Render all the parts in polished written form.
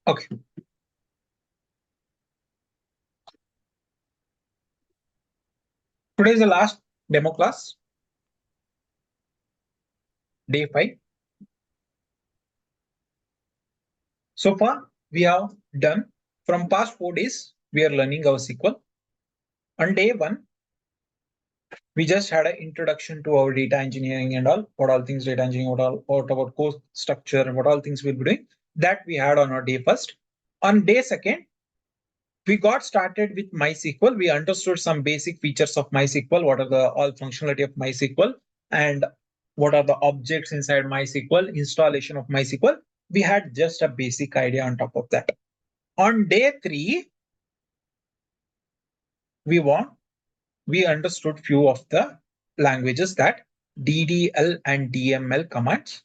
Okay. Today is the last demo class, day 5. So far, we have done from past 4 days, we are learning our SQL. On day 1, we just had an introduction to our data engineering and all, what all things data engineering, what about code structure, and what all things we'll be doing. That we had on our day 1st. On day 2nd, we got started with MySQL. We understood some basic features of MySQL, what are the all functionality of MySQL, and what are the objects inside MySQL, installation of MySQL. We had just a basic idea on top of that. On day 3, we understood few of the languages, that DDL and DML commands,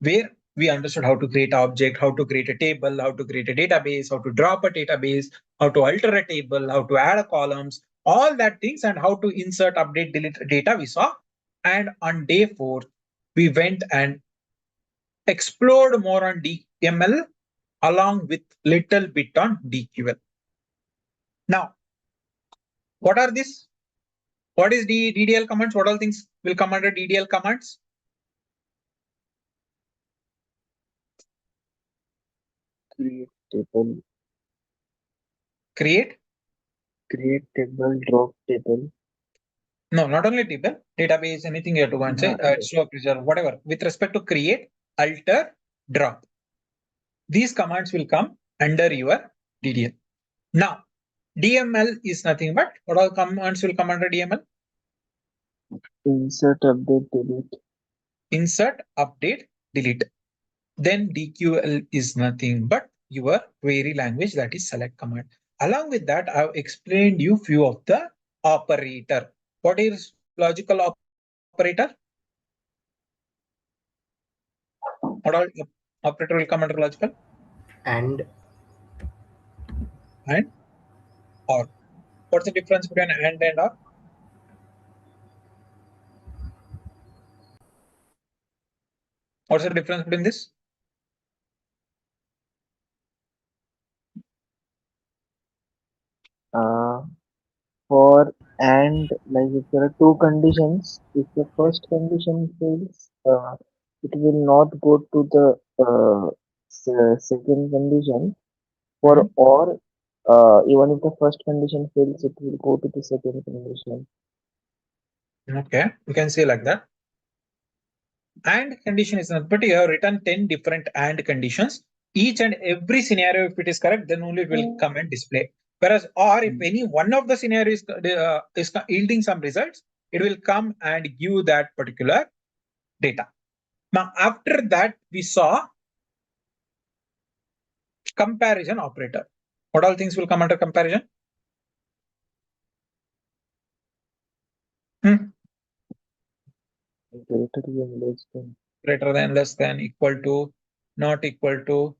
where we understood how to create an object, how to create a table, how to create a database, how to drop a database, how to alter a table, how to add a columns, all that things, and how to insert, update, delete data we saw. And on day 4, we went and explored more on DML along with little bit on DQL. Now, what are these? What is DDL commands? What all things will come under DDL commands? Create table. Create? Create table, drop table. No, not only table, database, anything you have to go and say, store, preserve, whatever. With respect to create, alter, drop. These commands will come under your DDL. Now, DML is nothing but, what all commands will come under DML? Insert, update, delete. Insert, update, delete. Then DQL is nothing but your query language, that is select command. Along with that, I've explained you few of the operator. What is logical operator? What all operator will come under logical? And Or. What's the difference between and or? What's the difference between this? For and, like if there are two conditions, if the first condition fails, it will not go to the second condition. For or, even if the first condition fails, it will go to the second condition. Okay, you can say like that. And condition is not, but you have written 10 different and conditions. Each and every scenario, if it is correct, then only it will come and display. Whereas, or if any one of the scenarios is yielding some results, it will come and give that particular data. Now, after that, we saw comparison operator. What all things will come under comparison? Greater than, less than, equal to, not equal to,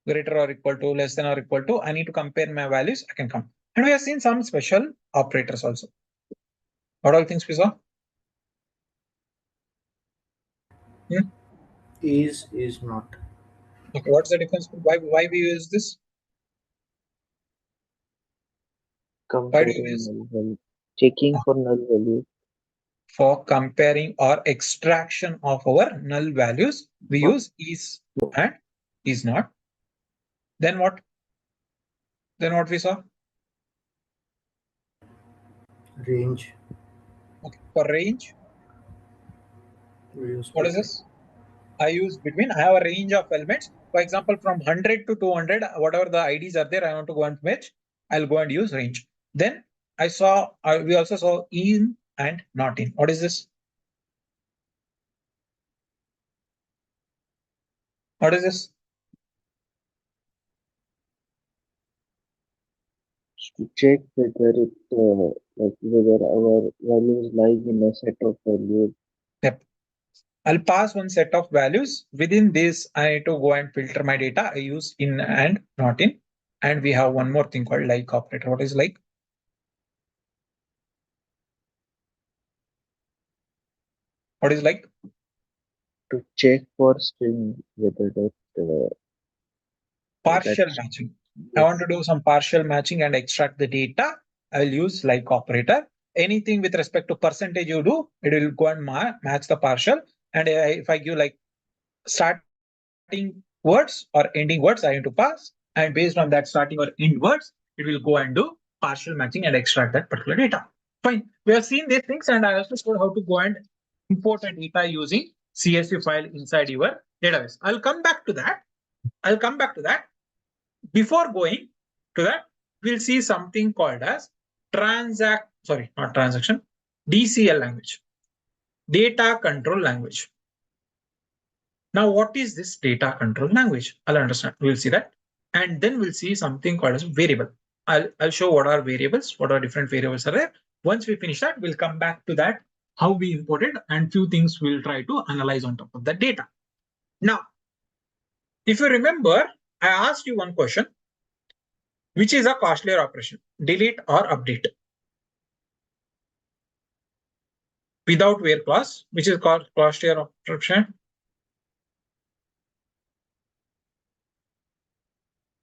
greater or equal to, less than or equal to. I need to compare my values. I can come. And we have seen some special operators also. What all things we saw? is not. Okay, what's the difference? Why we use this? Why do you comparing use? null value, checking for null value. For comparing or extraction of our null values, we use is and is not. Then what? Then what we saw? Range. Okay, for range, We use what is between. this? I use between. I have a range of elements. For example, from 100 to 200, whatever the IDs are there, I want to go and fetch. I'll go and use range. Then I saw, we also saw in and not in. What is this? What is this? To check whether it like whether our values lie in a set of values. Yep. I'll pass one set of values. Within this, I need to go and filter my data. I use in and not in. And we have one more thing called like operator. What is like? What is like? To check for string whether that partial matching. I want to do some partial matching and extract the data. I will use like operator. Anything with respect to percentage you do, it will go and match the partial. And if I give like starting words or ending words, I need to pass. And based on that starting or end words, it will go and do partial matching and extract that particular data. Fine. We have seen these things, and I also showed how to go and import a data using CSV file inside your database. I'll come back to that. Before going to that, we'll see something called as not transaction, DCL language, data control language. Now, what is this data control language? I'll understand. We'll see that. And then we'll see something called as variable. I'll show what are variables, what are different variables are there. Once we finish that, we'll come back to that, how we import it, and few things we'll try to analyze on top of that data. Now, if you remember, I asked you one question, which is a costlier operation, delete or update? Without where clause, which is called costlier operation.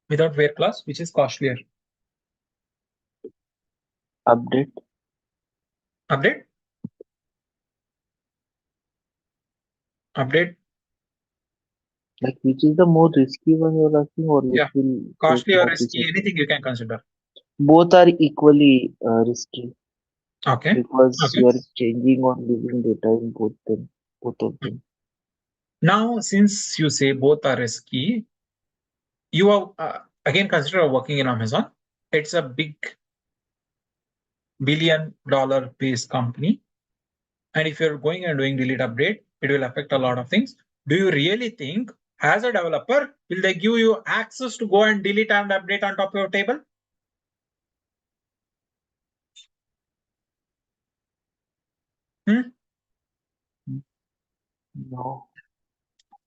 Without where clause, which is costlier. Update. Update. Update. Like which is the more risky one you're asking, or which Yeah. will Costly take or more risky, research? anything you can consider. Both are equally risky Okay. because Okay. you are changing or leaving data in both of them. Now, since you say both are risky, you are again consider working in Amazon. It's a big $1 billion based company. And if you're going and doing delete update, it will affect a lot of things. Do you really think, as a developer, will they give you access to go and delete and update on top of your table? No.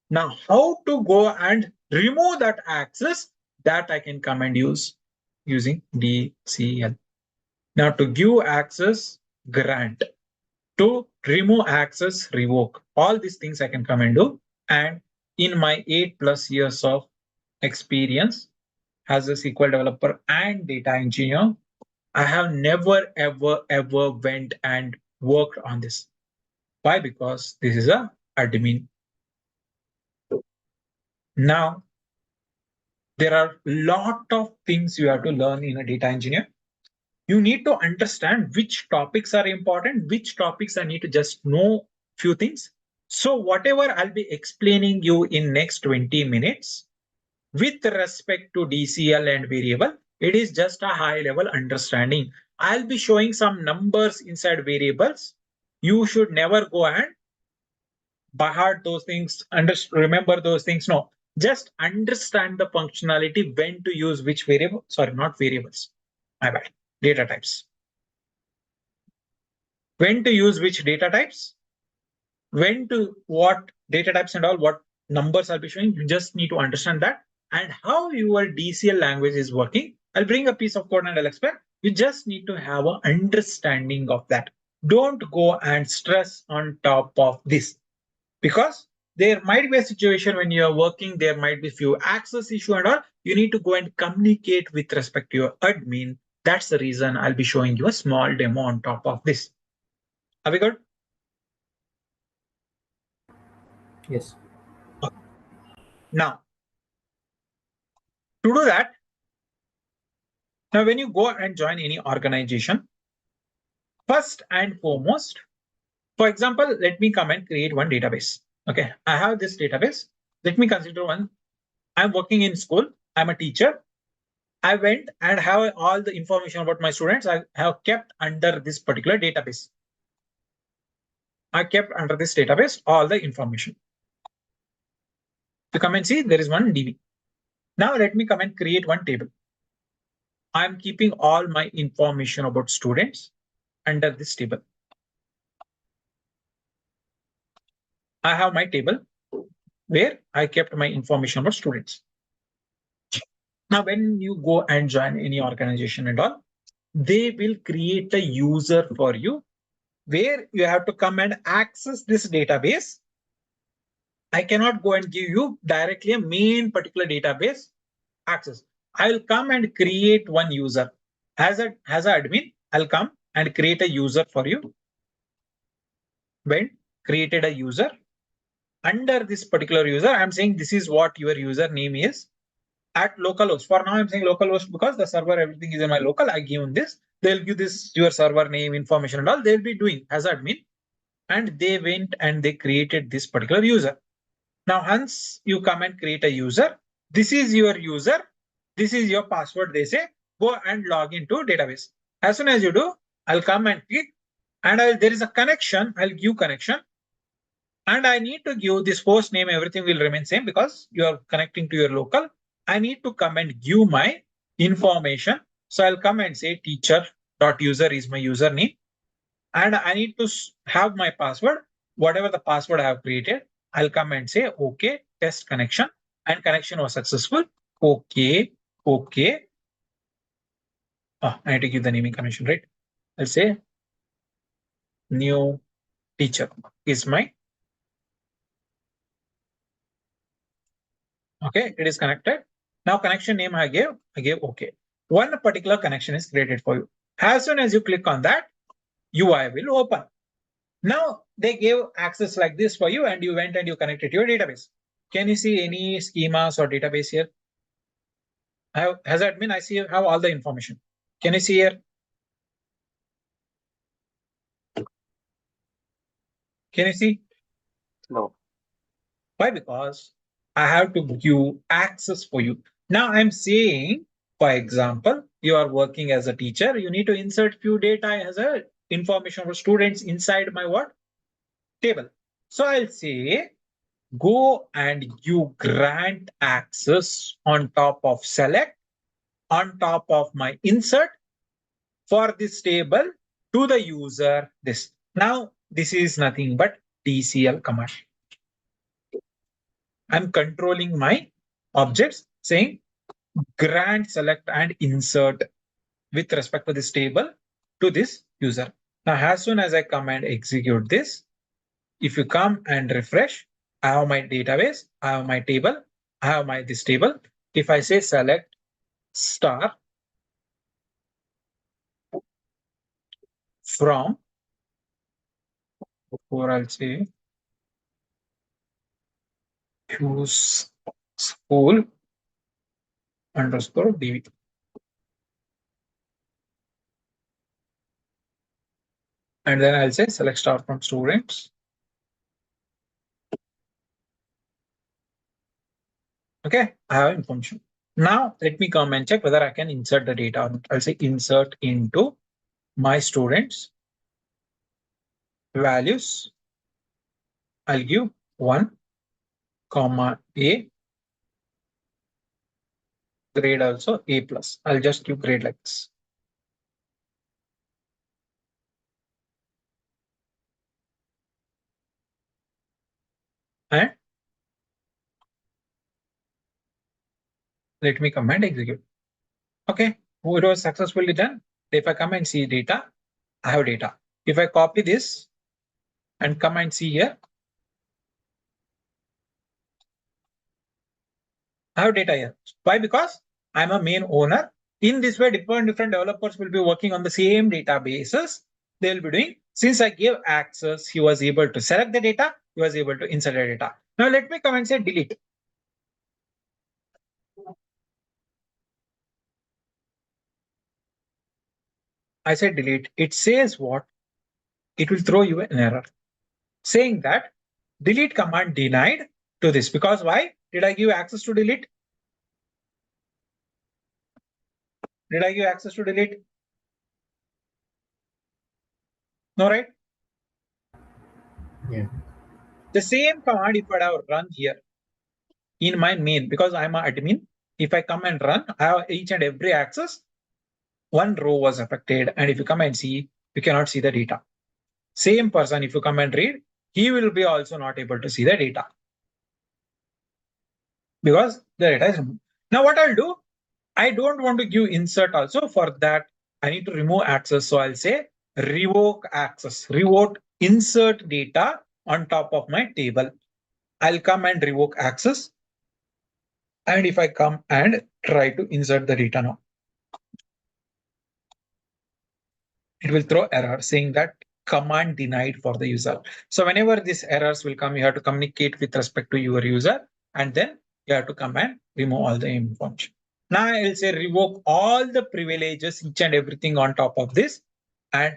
Now, how to go and remove that access? That I can come and use using DCL. Now, to give access, grant. To remove access, revoke. All these things I can come and do. And in my 8+ years of experience as a SQL developer and data engineer, I have never, ever went and worked on this. Why? Because this is a admin. Now, there are a lot of things you have to learn in a data engineer. You need to understand which topics are important, which topics I need to just know few things. So whatever I'll be explaining you in next 20 minutes with respect to DCL and variable, it is just a high level understanding. I'll be showing some numbers inside variables. You should never go and by heart those things, remember those things. No, just understand the functionality, when to use which variable. Sorry, not variables. My bad. Data types. When to use which data types, when to what data types and all, what numbers I'll be showing. You just need to understand that and how your DCL language is working. I'll bring a piece of code and I'll explain. You just need to have an understanding of that. Don't go and stress on top of this, because there might be a situation when you are working, there might be few access issue and all. You need to go and communicate with respect to your admin. That's the reason I'll be showing you a small demo on top of this. Are we good? Yes. Now, to do that, now when you go and join any organization, first and foremost, for example, let me come and create one database. Okay, I have this database. Let me consider one. I'm working in school. I'm a teacher. I went and have all the information about my students. I have kept under this particular database. I kept under this database all the information. To come and see, there is one DB. Now let me come and create one table. I'm keeping all my information about students under this table. I have my table where I kept my information about students. Now, when you go and join any organization and all, they will create a user for you where you have to come and access this database. I cannot go and give you directly a main particular database. access. I will come and create one user. As a admin, I'll come and create a user for you. When created a user, under this particular user, I'm saying this is what your username is at localhost. For now, I'm saying localhost because the server, everything is in my local. I give this. They'll give this your server name, information, and all. They'll be doing as admin. And they went and they created this particular user. Now, once you come and create a user, this is your user. This is your password. They say go and log into database. As soon as you do, I'll come and click, and there is a connection. I'll give connection. And I need to give this host name, everything will remain same because you are connecting to your local. I need to come and give my information. So I'll come and say teacher.user is my username. And I need to have my password, whatever the password I have created. I'll come and say, okay, test connection, and connection was successful. Okay, okay. I need to give the naming convention, right? I'll say new teacher is my. Okay, it is connected. Now connection name I gave okay. One particular connection is created for you. As soon as you click on that, UI will open. Now they gave access like this for you, and you went and you connected to your database. Can you see any schemas or database here? As admin, I see have all the information. Can you see here? Can you see? No. Why? Because I have to give access for you. Now I'm saying, for example, you are working as a teacher, you need to insert few data as a information for students inside my what? Table. So I'll say, go and you grant access on top of select, on top of my insert for this table to the user this. Now, this is nothing but TCL command. I'm controlling my objects saying grant, select, and insert with respect to this table to this user. Now, as soon as I come and execute this, if you come and refresh, I have my database, I have my table, I have my this table. If I say select star from, or I'll say choose school underscore DB. And then I'll say select star from students. Okay, I have information. Now let me come and check whether I can insert the data or not. I'll say insert into my students values. I'll give 1, comma A, grade also A plus. I'll just give grade like this. And let me come and execute. Okay, it was successfully done. If I come and see data, I have data. If I copy this and come and see here, I have data here. Why? Because I'm a main owner. In this way, different developers will be working on the same databases. They'll be doing. Since I gave access, he was able to select the data. He was able to insert the data. Now let me come and say delete. I said delete. It says what? It will throw you an error saying that delete command denied to this. Because why? Did I give access to delete? Did I give access to delete? No, right? Yeah. The same command if I have run here in my main, because I'm an admin, if I come and run, I have each and every access. One row was affected. And if you come and see, you cannot see the data. Same person, if you come and read, he will be also not able to see the data because the data is removed. Now what I'll do, I don't want to give insert also. For that, I need to remove access. So I'll say revoke access, revoke insert data on top of my table. I'll come and revoke access. And if I come and try to insert the data now, it will throw error saying that command denied for the user. So whenever these errors will come, you have to communicate with respect to your user, and then you have to come and remove all the information. Now I'll say revoke all the privileges, each and everything on top of this. And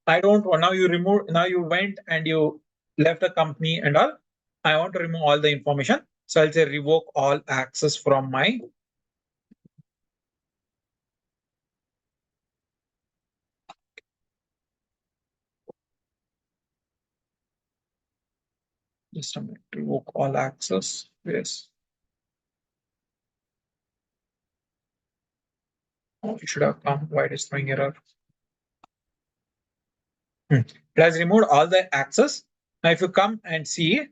I don't want, now you remove, now you went and you left the company and all. I want to remove all the information. So I'll say revoke all access from my. Just a minute, revoke all access. Yes. Oh, it should have come. Why it is throwing error? It has removed all the access. Now, if you come and see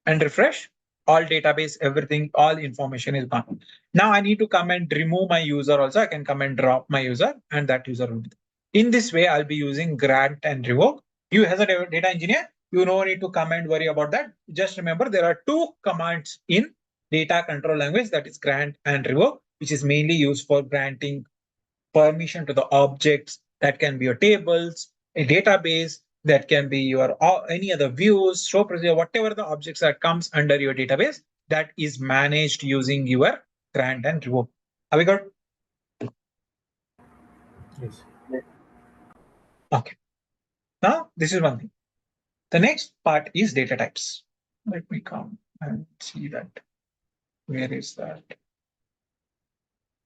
and refresh, all database, everything, all information is gone. Now I need to come and remove my user also. I can come and drop my user and that user will be there. In this way, I'll be using grant and revoke. You as a data engineer, you no need to come and worry about that. Just remember there are two commands in data control language, that is grant and revoke, which is mainly used for granting permission to the objects. That can be your tables, a database, that can be your any other views, show procedure, whatever the objects that comes under your database, that is managed using your grant and revoke. Have we got? Yes. Okay. Now this is one thing. The next part is data types. Let me come and see that. Where is that?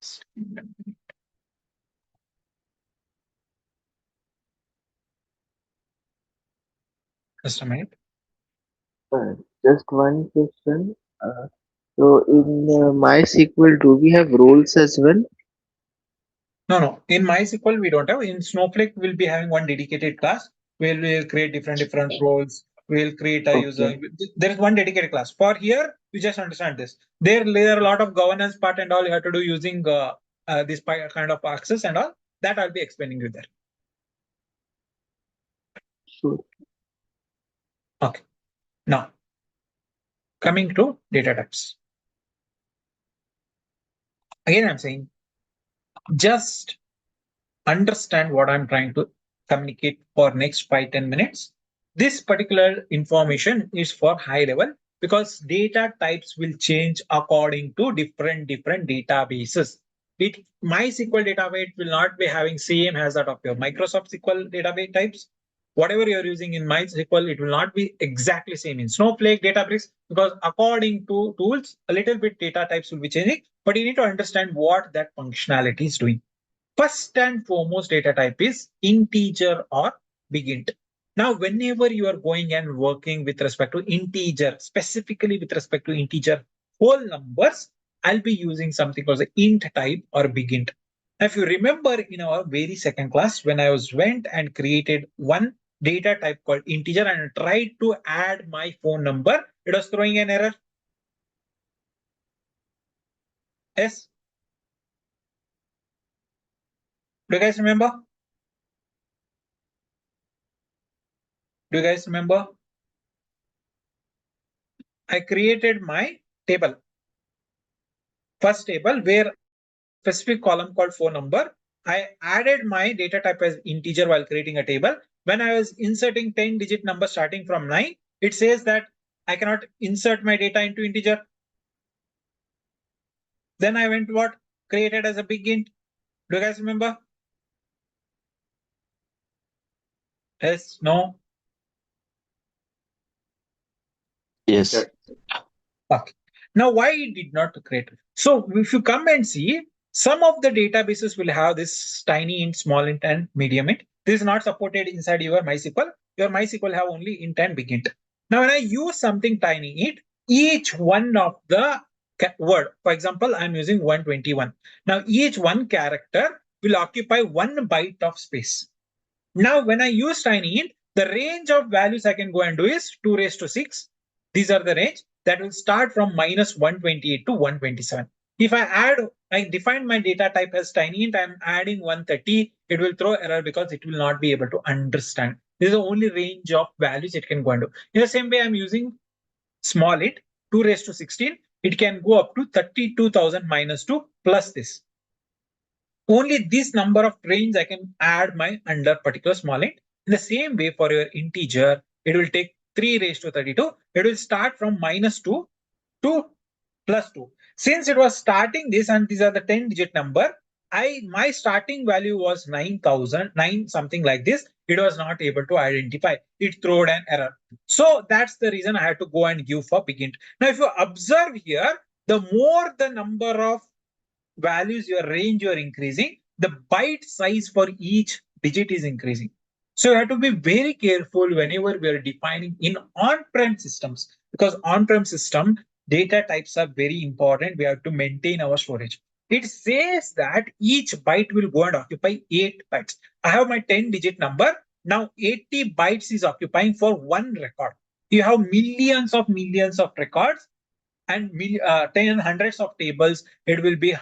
Just a minute. Just one question. So in MySQL, do we have roles as well? No. In MySQL, we don't have. In Snowflake, we'll be having one dedicated class where we'll create different roles. We'll create a user. Okay, There is one dedicated class. For here, you just understand this. There are a lot of governance part and all you have to do using this kind of access and all. That I'll be explaining you there. sure. Okay. Now, coming to data types. Again, I'm saying just understand what I'm trying to communicate for next 5-10 minutes. This particular information is for high level because data types will change according to different databases. MySQL database will not be having same as that of your Microsoft SQL database types. Whatever you're using in MySQL, it will not be exactly same in Snowflake Databricks because according to tools, a little bit data types will be changing, but you need to understand what that functionality is doing. First and foremost data type is integer or big int. Now, whenever you are going and working with respect to integer, specifically with respect to integer whole numbers, I'll be using something called the int type or big int. Now, if you remember in our very second class, when I went and created one data type called integer and tried to add my phone number, it was throwing an error. Yes. Do you guys remember? Do you guys remember? I created my table. First table where I have a specific column called phone number. I added my data type as integer while creating a table. When I was inserting 10-digit number starting from 9, it says that I cannot insert my data into integer. Then I went what? Created as a big int. Do you guys remember? Yes, no? Yes. Okay. Now, why it did not create? So, if you come and see, some of the databases will have this tiny int, small int, and medium int. This is not supported inside your MySQL. Your MySQL have only int and big int. Now, when I use something tiny int, each one of the word, for example, I'm using 121. Now, each one character will occupy 1 byte of space. Now, when I use tiny int, the range of values I can go and do is 2 raised to 6. These are the range that will start from minus 128 to 127. If I define my data type as tiny int, I'm adding 130, it will throw error because it will not be able to understand. This is the only range of values it can go and do. In the same way, I'm using small int, 2 raised to 16. it can go up to 32,000 minus 2 plus this. Only this number of range I can add my under particular small int. In the same way for your integer, it will take 3 raised to 32. It will start from minus 2 to plus 2. Since it was starting this and these are the 10-digit number, my starting value was 9,000, 9 something like this. It was not able to identify. It threw an error. So that's the reason I had to go and give for begin. Now, if you observe here, the more the number of values, your range you're increasing, the byte size for each digit is increasing. So you have to be very careful whenever we are defining in on-prem systems, because on-prem system data types are very important. We have to maintain our storage. It says that each byte will go and occupy 8 bytes. I have my 10-digit number. Now 80 bytes is occupying for one record. You have millions of records and 10 hundreds of tables. It will be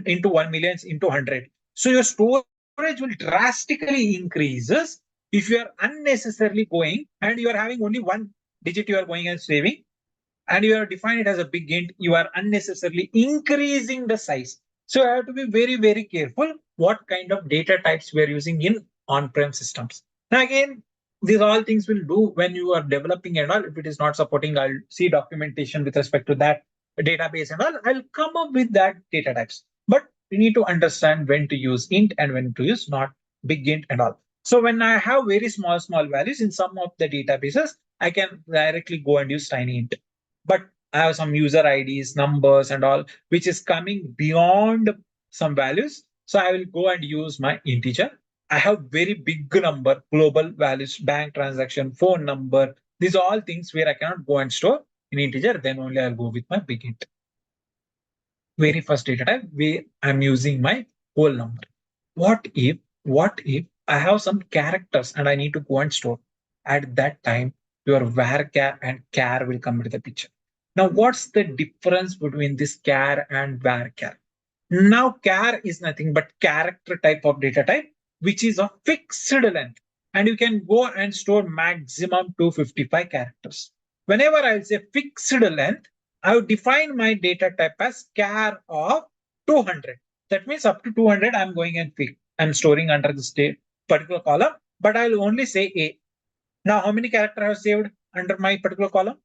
into 1 million into 100. So your storage will drastically increases if you are unnecessarily going and you are having only one digit you are going and saving, and you are defined it as a big int, you are unnecessarily increasing the size. So you have to be very careful what kind of data types we are using in on-prem systems. Now again, these all things will do when you are developing and all. If it is not supporting, I'll see documentation with respect to that database and all. I'll come up with that data types. But we need to understand when to use int and when to use not big int and all. So when I have very small values in some of the databases, I can directly go and use tiny int. But I have some user IDs, numbers, and all, which is coming beyond some values. So I will go and use my integer. I have very big number, global values, bank transaction, phone number. These are all things where I cannot go and store in integer. Then only I'll go with my big int. Very first data type where I'm using my whole number. What if I have some characters and I need to go and store? At that time, your varchar and char will come into the picture. Now, what's the difference between this char and varchar? Now, char is nothing but character type of data type, which is of fixed length. And you can go and store maximum 255 characters. Whenever I'll say fixed length, I would define my data type as char of 200. That means up to 200, I'm going and I'm storing under this particular column, but I'll only say A. Now, how many characters I have saved under my particular column?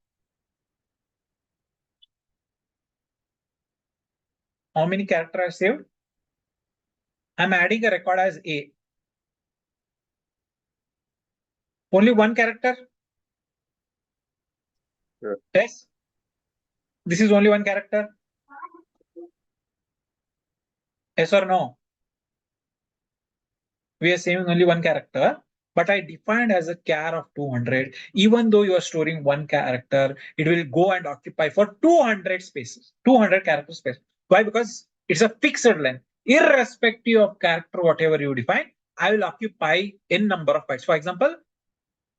How many characters I have saved? I'm adding a record as A. Only one character? Sure. Yes. This is only one character? Yes or no? We are saving only one character, but I defined as a char of 200. Even though you are storing one character, it will go and occupy for 200 spaces, 200 character space. Why? Because it's a fixed length. Irrespective of character, whatever you define, I will occupy n number of bytes. For example,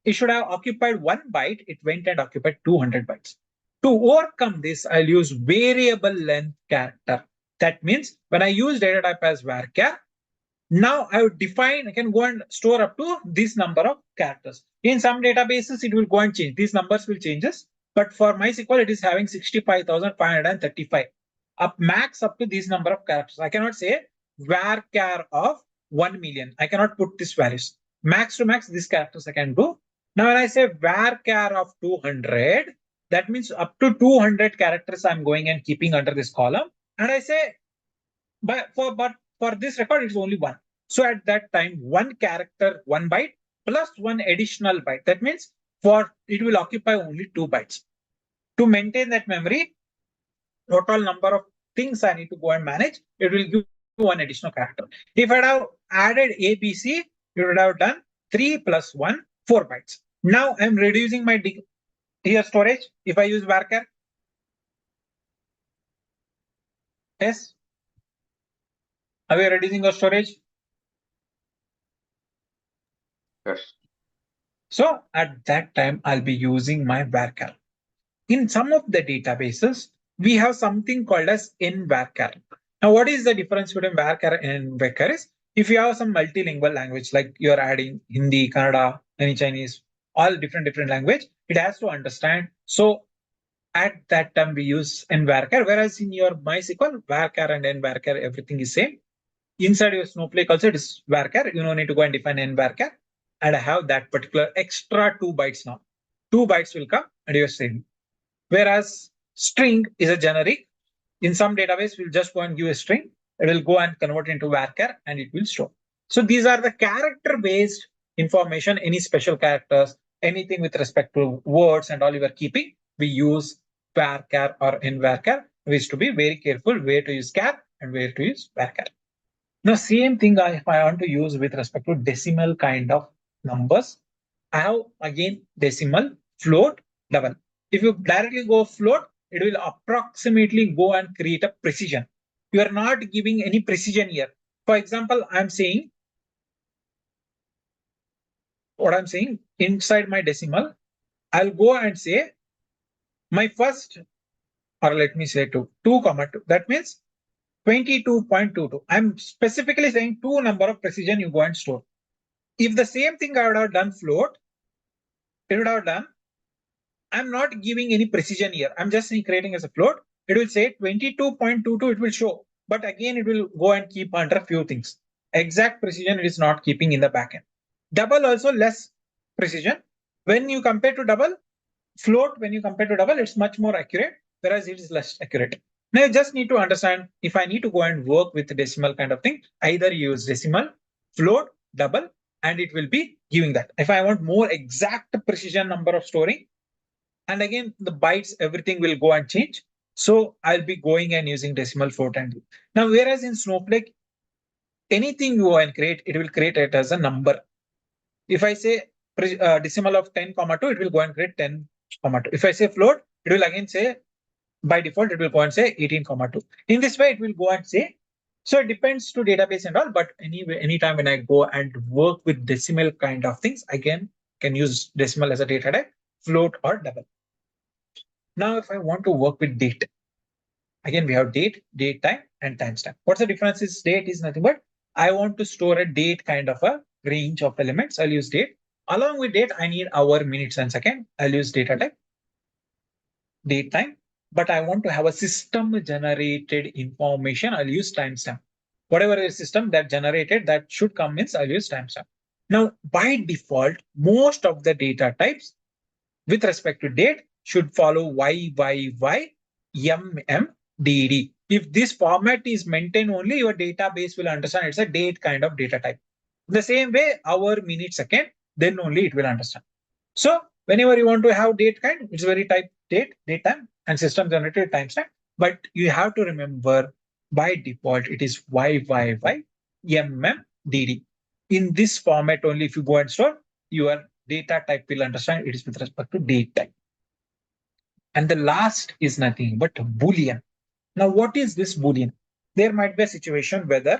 it should have occupied 1 byte, it went and occupied 200 bytes. To overcome this, I'll use variable length character. That means when I use data type as varchar, now I would define, I can go and store up to this number of characters. In some databases, it will go and change. These numbers will changes. But for MySQL, it is having 65,535. Up max up to this number of characters. I cannot say varchar of 1 million. I cannot put these values. Max to max, these characters I can do. Now, when I say varchar of 200, that means up to 200 characters I'm going and keeping under this column. And I say, but for this record, it's only one. So at that time, one character, 1 byte plus one additional byte. That means for it will occupy only 2 bytes. To maintain that memory, total number of things I need to go and manage, it will give one additional character. If I have added ABC, it would have done 3 plus 1, 4 bytes. Now I'm reducing my here storage if I use varchar. Yes. Are we reducing our storage? Yes. So at that time, I'll be using my varchar. In some of the databases, we have something called as varchar. Now, what is the difference between varchar and varchar is if you have some multilingual language, like you're adding Hindi, Kannada, any Chinese, all different language, it has to understand. So At that time, we use n varchar, whereas in your MySQL, varchar and n varchar, everything is same. Inside your Snowflake also, it is varchar. You don't need to go and define n varchar. And I have that particular extra 2 bytes now. 2 bytes will come and you're saving. Whereas string is a generic. In some database, we'll just go and give a string. It will go and convert into varchar and it will store. So these are the character-based information, any special characters, anything with respect to words and all you are keeping, we use varchar or in varchar. We have to be very careful where to use char and where to use varchar. Now, same thing if I want to use with respect to decimal kind of numbers, I have again decimal, float, double. If you directly go float, it will approximately go and create a precision. You are not giving any precision here. For example, I'm saying what I'm saying inside my decimal, I'll go and say my first, or let me say 2 comma 2. That means 22.22. I'm specifically saying 2 number of precision you go and store. If the same thing I would have done float, it would have done, I'm not giving any precision here. I'm just creating as a float. It will say 22.22, it will show. But again, it will go and keep under a few things. Exact precision it is not keeping in the backend. Double also less precision. When you compare to double, float, when you compare to double, it's much more accurate, whereas it is less accurate. Now you just need to understand if I need to go and work with decimal kind of thing, either use decimal, float, double, and it will be giving that. If I want more exact precision number of storing, and again, the bytes, everything will go and change. So I'll be going and using decimal, float, and now, whereas in Snowflake, anything you go and create, it will create it as a number. If I say decimal of 10 comma 2, it will go and create 10 comma 2. If I say float, it will again say by default, it will go and say 18 comma 2. In this way, it will go and say. So it depends to database and all, but anyway, anytime when I go and work with decimal kind of things, again, can use decimal as a data type, float or double. Now, if I want to work with date, again, we have date, date time, and timestamp. What's the difference is date is nothing but I want to store a date kind of a range of elements. I'll use date. Along with date, I need hour, minutes, and second. I'll use data type, date time. But I want to have a system generated information. I'll use timestamp. Whatever is system that generated, that should come means I'll use timestamp. Now, by default, most of the data types with respect to date should follow YYYMMDD. If this format is maintained only, your database will understand it's a date kind of data type. The same way, hour, minute, second, then only it will understand. So whenever you want to have date kind, it's very type date, date time, and system generated timestamp. But you have to remember by default, it is YYYMMDD. In this format only, if you go and store, your data type will understand it is with respect to date type. And the last is nothing but Boolean. Now, what is this Boolean? There might be a situation whether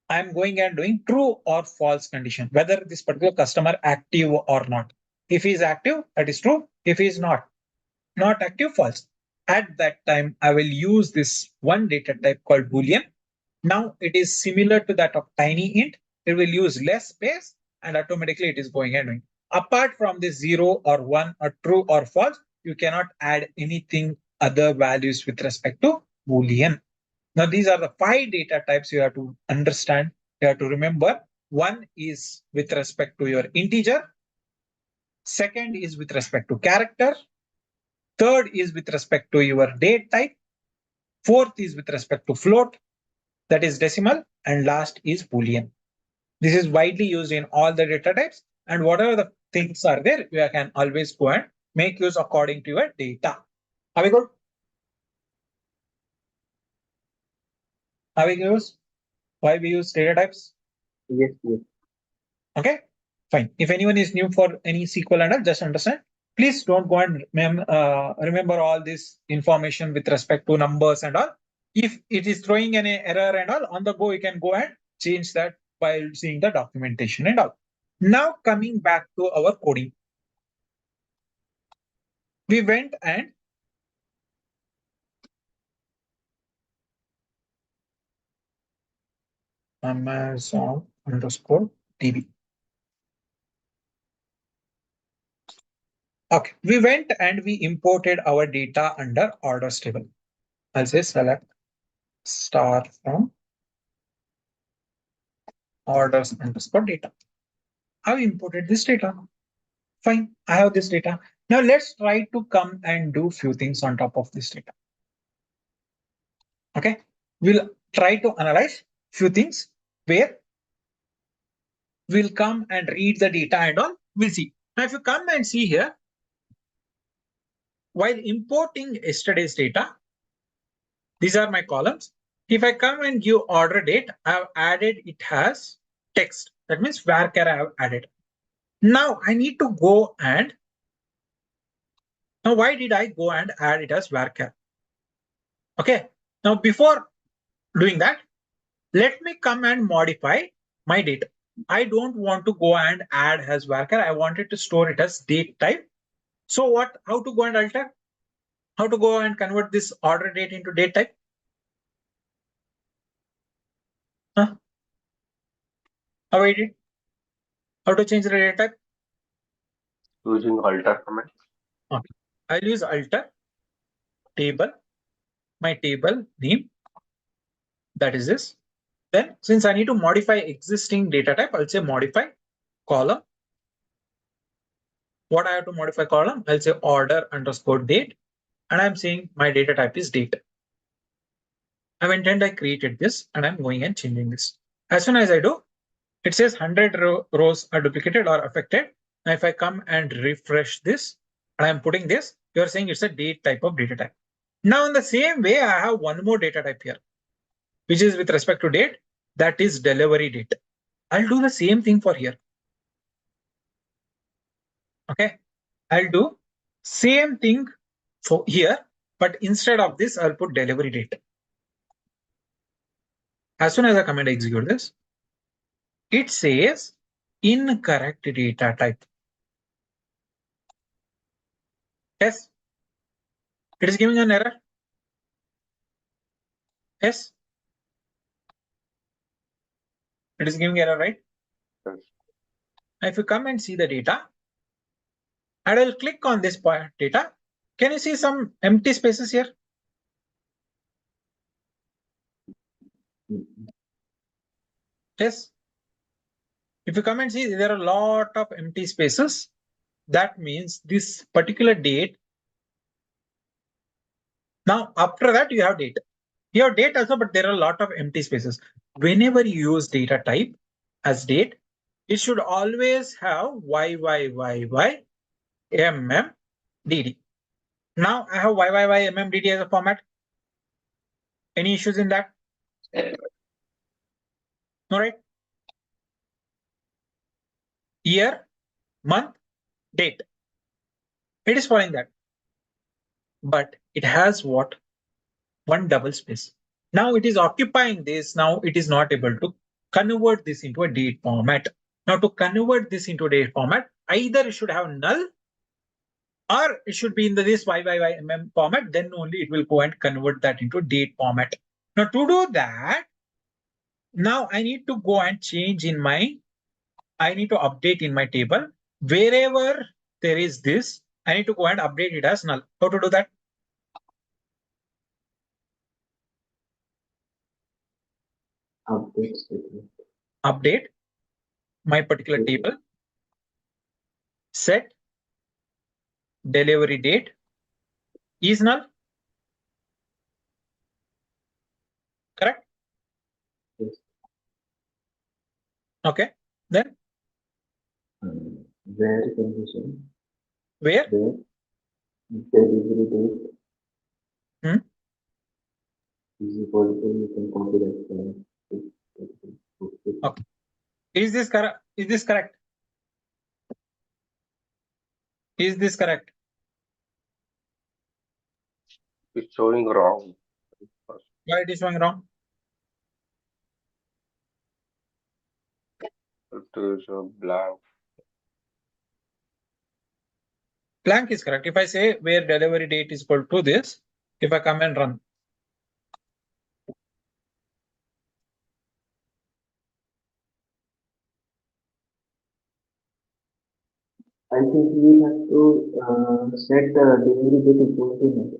I'm going and doing true or false condition, whether this particular customer active or not. If he is active, that is true. If he is not active, false. At that time, I will use this one data type called Boolean. Now it is similar to that of tiny int. It will use less space and automatically it is going and doing. Apart from the 0 or 1 or true or false, you cannot add anything other values with respect to Boolean. Now these are the 5 data types you have to understand. You have to remember. One is with respect to your integer. Second is with respect to character. Third is with respect to your date type. Fourth is with respect to float, that is decimal, and last is Boolean. This is widely used in all the data types, and whatever the things are there, you can always go and make use according to your data. Are we good? Are we good? Why we use data types? Yes, yes. Okay, fine. If anyone is new for any SQL and all, just understand. Please don't go and remember all this information with respect to numbers and all. If it is throwing an error and all, on the go, you can go and change that while seeing the documentation and all. Now coming back to our coding. We went and Amazon_DB. Okay, we went and we imported our data under orders table. I'll say select star from orders underscore data. I've imported this data. Fine, I have this data. Now let's try to come and do few things on top of this data. Okay, we'll try to analyze few things where we'll come and read the data and all. We'll see. Now, if you come and see here, while importing yesterday's data, these are my columns. If I come and give order date, I've added it has text. That means varchar I have added. Now I need to go and now why did I go and add it as varchar? Okay. Now before doing that, let me come and modify my date. I don't want to go and add as varchar. I wanted to store it as date type. So what? How to go and alter? How to go and convert this order date into date type? Huh? How I did? How to change the date type? Using alter command. Okay. I'll use alter table, my table name, that is this. Then since I need to modify existing data type, I'll say modify column. What I have to modify column? I'll say order underscore date. And I'm saying my data type is date. I've intended I created this and I'm going and changing this. As soon as I do, it says 100 rows are duplicated or affected. Now if I come and refresh this and I'm putting this, you're saying it's a date type of data type. Now in the same way, I have one more data type here, which is with respect to date, that is delivery date. I'll do the same thing for here. Okay, I'll do same thing for here, but instead of this, I'll put delivery date. As soon as I come and execute this, it says incorrect data type. Yes, it is giving an error. Yes, it is giving error, right? Yes. Now, if you come and see the data, and I'll click on this point data, can you see some empty spaces here? Yes. If you come and see, there are a lot of empty spaces. That means this particular date. Now, after that, you have date. You have date also, but there are a lot of empty spaces. Whenever you use data type as date, it should always have YYYYMMDD. Now I have YYYMMDD as a format. Any issues in that? All right. Year, month, date. It is following that. But it has what? One double space. Now it is occupying this. Now it is not able to convert this into a date format. Now to convert this into a date format, either it should have null or it should be in this YYYMM format. Then only it will go and convert that into date format. Now to do that, now I need to go and change in my, I need to update in my table. Wherever there is this, I need to go and update it as null. How to do that? Update statement. Update my particular table, set delivery date is null. Correct? Yes. Okay. Then Where condition? where? Where delivery date Hmm? is equal to, you can copy that. Okay. Is this correct? Is this correct? Is this correct? It's showing wrong. Why it is showing wrong? It is a blank. Blank is correct. If I say where delivery date is equal to this, if I come and run, I think we have to set the delivery date equal to null.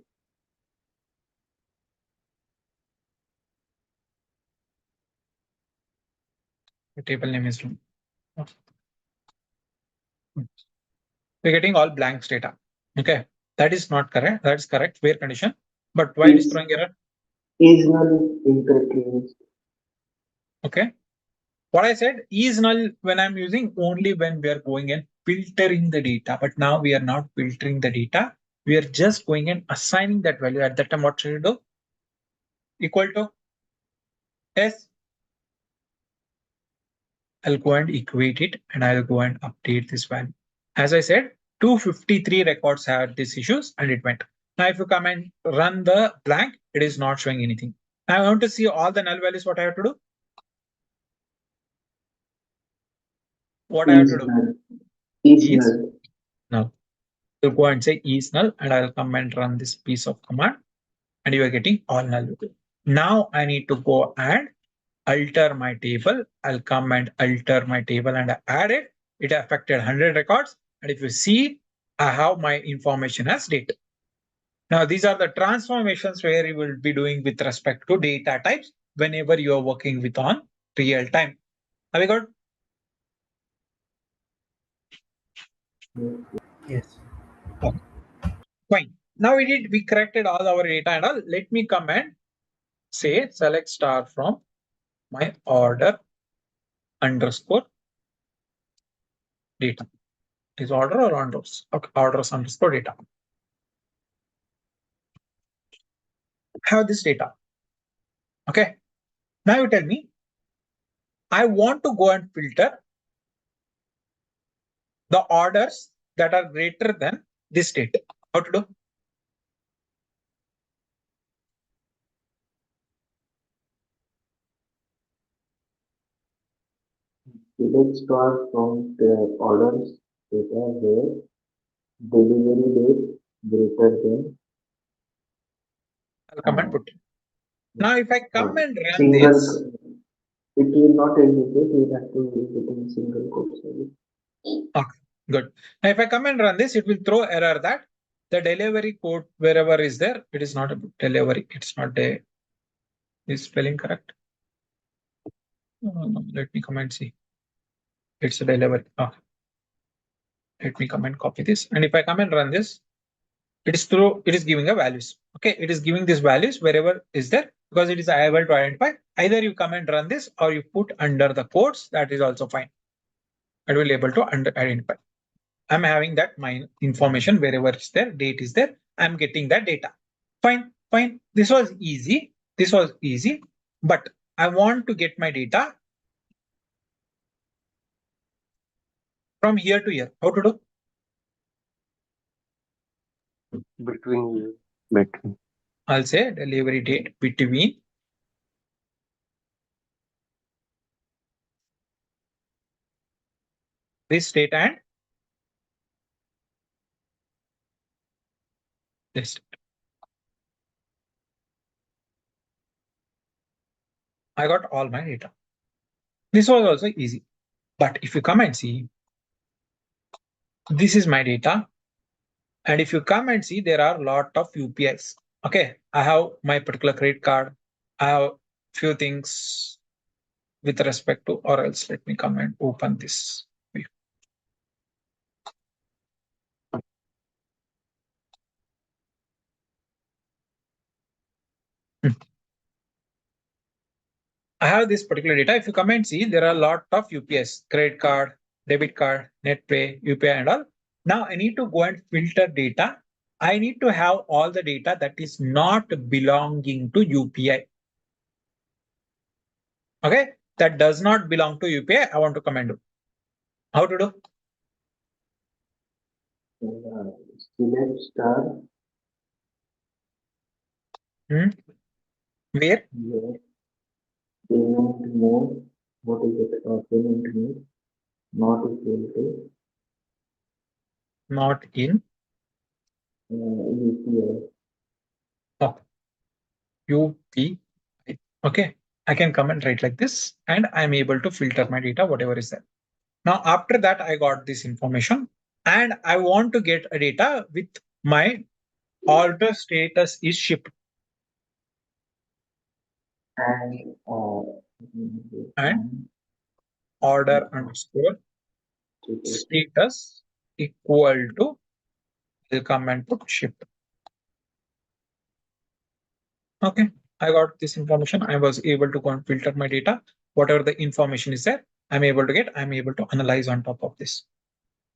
The table name is wrong. We're getting all blanks data. Okay, that is not correct. That's correct. Where condition, but why it is Is throwing error? null incorrectly used. Okay, what I said is null when I'm using only when we are going and filtering the data. But now we are not filtering the data. We are just going and assigning that value. At that time, what should you do? Equal to s. I'll go and equate it and I'll go and update this value. As I said, 253 records had these issues and it went. Now, if you come and run the blank, it is not showing anything. Now I want to see all the null values. What I have to do? What I have to Is do null. Is is null. null. You go and say is null and I'll come and run this piece of command and you are getting all null. Now I need to go and alter my table. I'll come and alter my table and add it. It affected 100 records. And if you see, I have my information as date. Now, these are the transformations where you will be doing with respect to data types whenever you are working with on real time. Have we got? Yes. Okay, fine. Now we corrected all our data and all. Let me come and say select star from my order underscore data. Is order or orders? Okay, orders underscore data. Have this data. Okay. Now you tell me, I want to go and filter the orders that are greater than this date. How to do? Select star from the orders data where delivery date greater than I'll come and put it. Now, if I come and run single. this, It will not execute. We have to use it in single quotes. okay, good. Now, if I come and run this, it will throw error that the delivery code wherever is there, it is not a delivery. It's not a, is spelling correct? No, let me come and see. It's a delivery. Okay. Let me come and copy this. And if I come and run this, it is giving a values. Okay, it is giving these values wherever is there because it is able to identify. Either you come and run this or you put under the quotes, that is also fine. It will able to identify. I'm having that my information wherever it's there, date is there. I'm getting that data. Fine, fine. This was easy. This was easy, but I want to get my data from here to here. How to do? between between I'll say delivery date between this date and this date. I got all my data. This was also easy. But if you come and see, this is my data. And if you come and see, there are a lot of UPIs. Okay, I have my particular credit card. I have few things with respect to, or else let me come and open this. Hmm. I have this particular data. If you come and see, there are a lot of UPS, credit card, debit card, net pay, UPI and all. Now I need to go and filter data. I need to have all the data that is not belonging to UPI. Okay, that does not belong to UPI. I want to come and do. How to do? Select star Hmm? Where? where payment mode. What is it? Payment mode not equal to Not in UPI. oh, UPI. Okay, I can come and write like this, and I'm able to filter my data, whatever is there. Now, after that, I got this information. and I want to get a data with my order status is shipped And and order underscore status equal to welcome and put shipped. Okay, I got this information. I was able to go and filter my data. Whatever the information is there, I'm able to get, I'm able to analyze on top of this.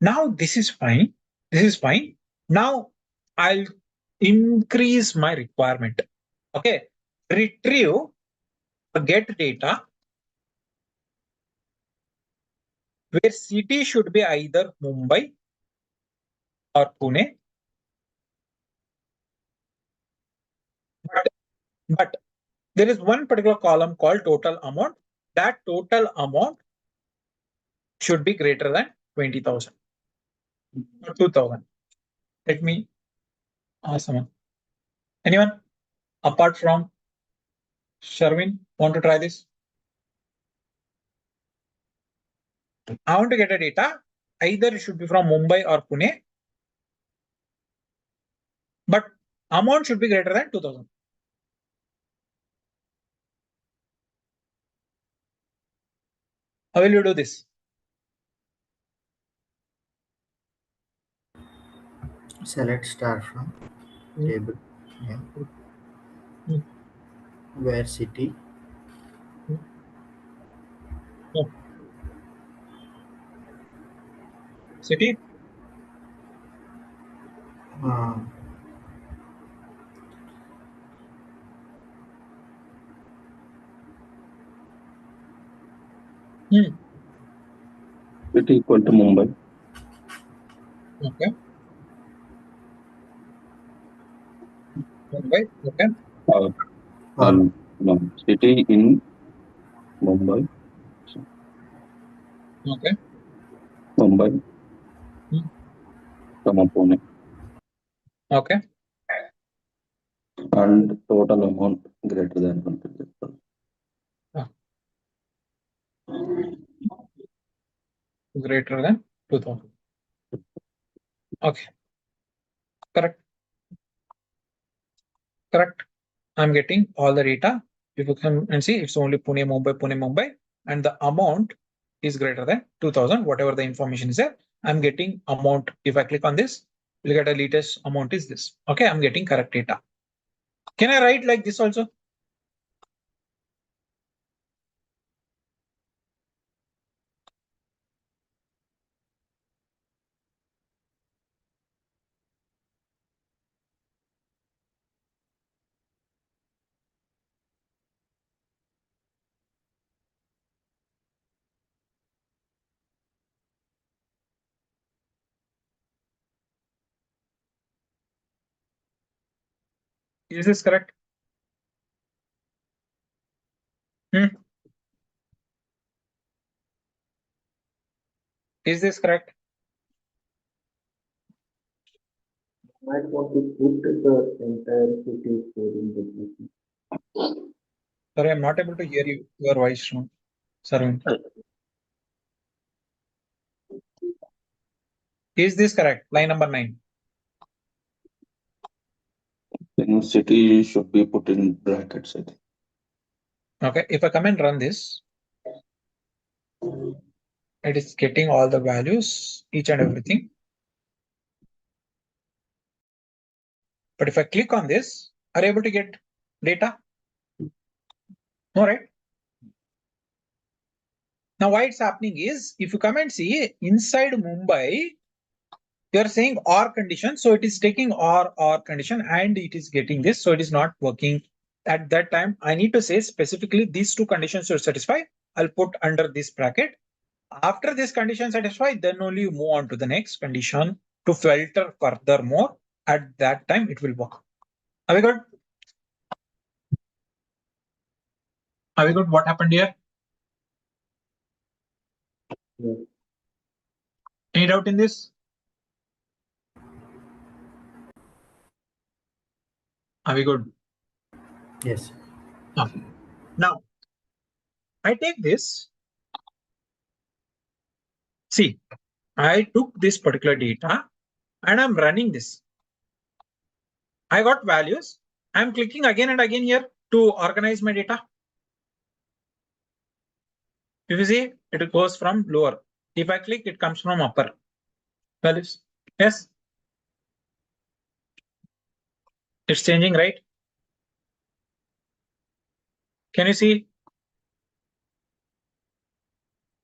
Now this is fine. This is fine. Now I'll increase my requirement. Okay, retrieve, get data where city should be either Mumbai or Pune, but, but there is one particular column called total amount. That total amount should be greater than 20,000 or 2,000. Let me ask someone. Anyone apart from Sharvin want to try this? I want to get a data. Either it should be from Mumbai or Pune, but amount should be greater than 2,000. How will you do this? Select star from Hmm. table name Hmm. where city Hmm. Hmm. City. uh, Hmm. It equal to Mumbai. Okay. Mumbai. Okay. Uh, or no, city in Mumbai. So, Okay. Mumbai, Hmm. Pune, Okay. and total amount greater than 150,000. Ah, greater than 2,000. Okay. Correct. Correct. I'm getting all the data. If you come and see, it's only Pune, Mumbai, and the amount is greater than 2,000, whatever the information is there. I'm getting amount. If I click on this, we'll get a latest amount is this. Okay, I'm getting correct data. Can I write like this also? Is this correct? Hmm. Is this correct? might want to put the entire city code in the GC. Sorry, I'm not able to hear you. Your voice, Sarvin. Is this correct? Line number 9. Then city should be put in brackets, I think. Okay, if I come and run this, it is getting all the values, each and everything. But if I click on this, are you able to get data? No, right? Now, why it's happening is, if you come and see inside Mumbai, you are saying or condition. So it is taking or condition and it is getting this. So it is not working. At that time, I need to say specifically these two conditions should satisfy. I'll put under this bracket. After this condition satisfied, then only you move on to the next condition to filter furthermore. At that time, it will work. Are we good? Are we good? What happened here? Yes. Any doubt in this? Are we good? yes. Okay. Now, I take this. See, I took this particular data and I'm running this. I got values. I'm clicking again and again here to organize my data. If you see, it goes from lower. If I click, it comes from upper values. Yes. It's changing, right? Can you see?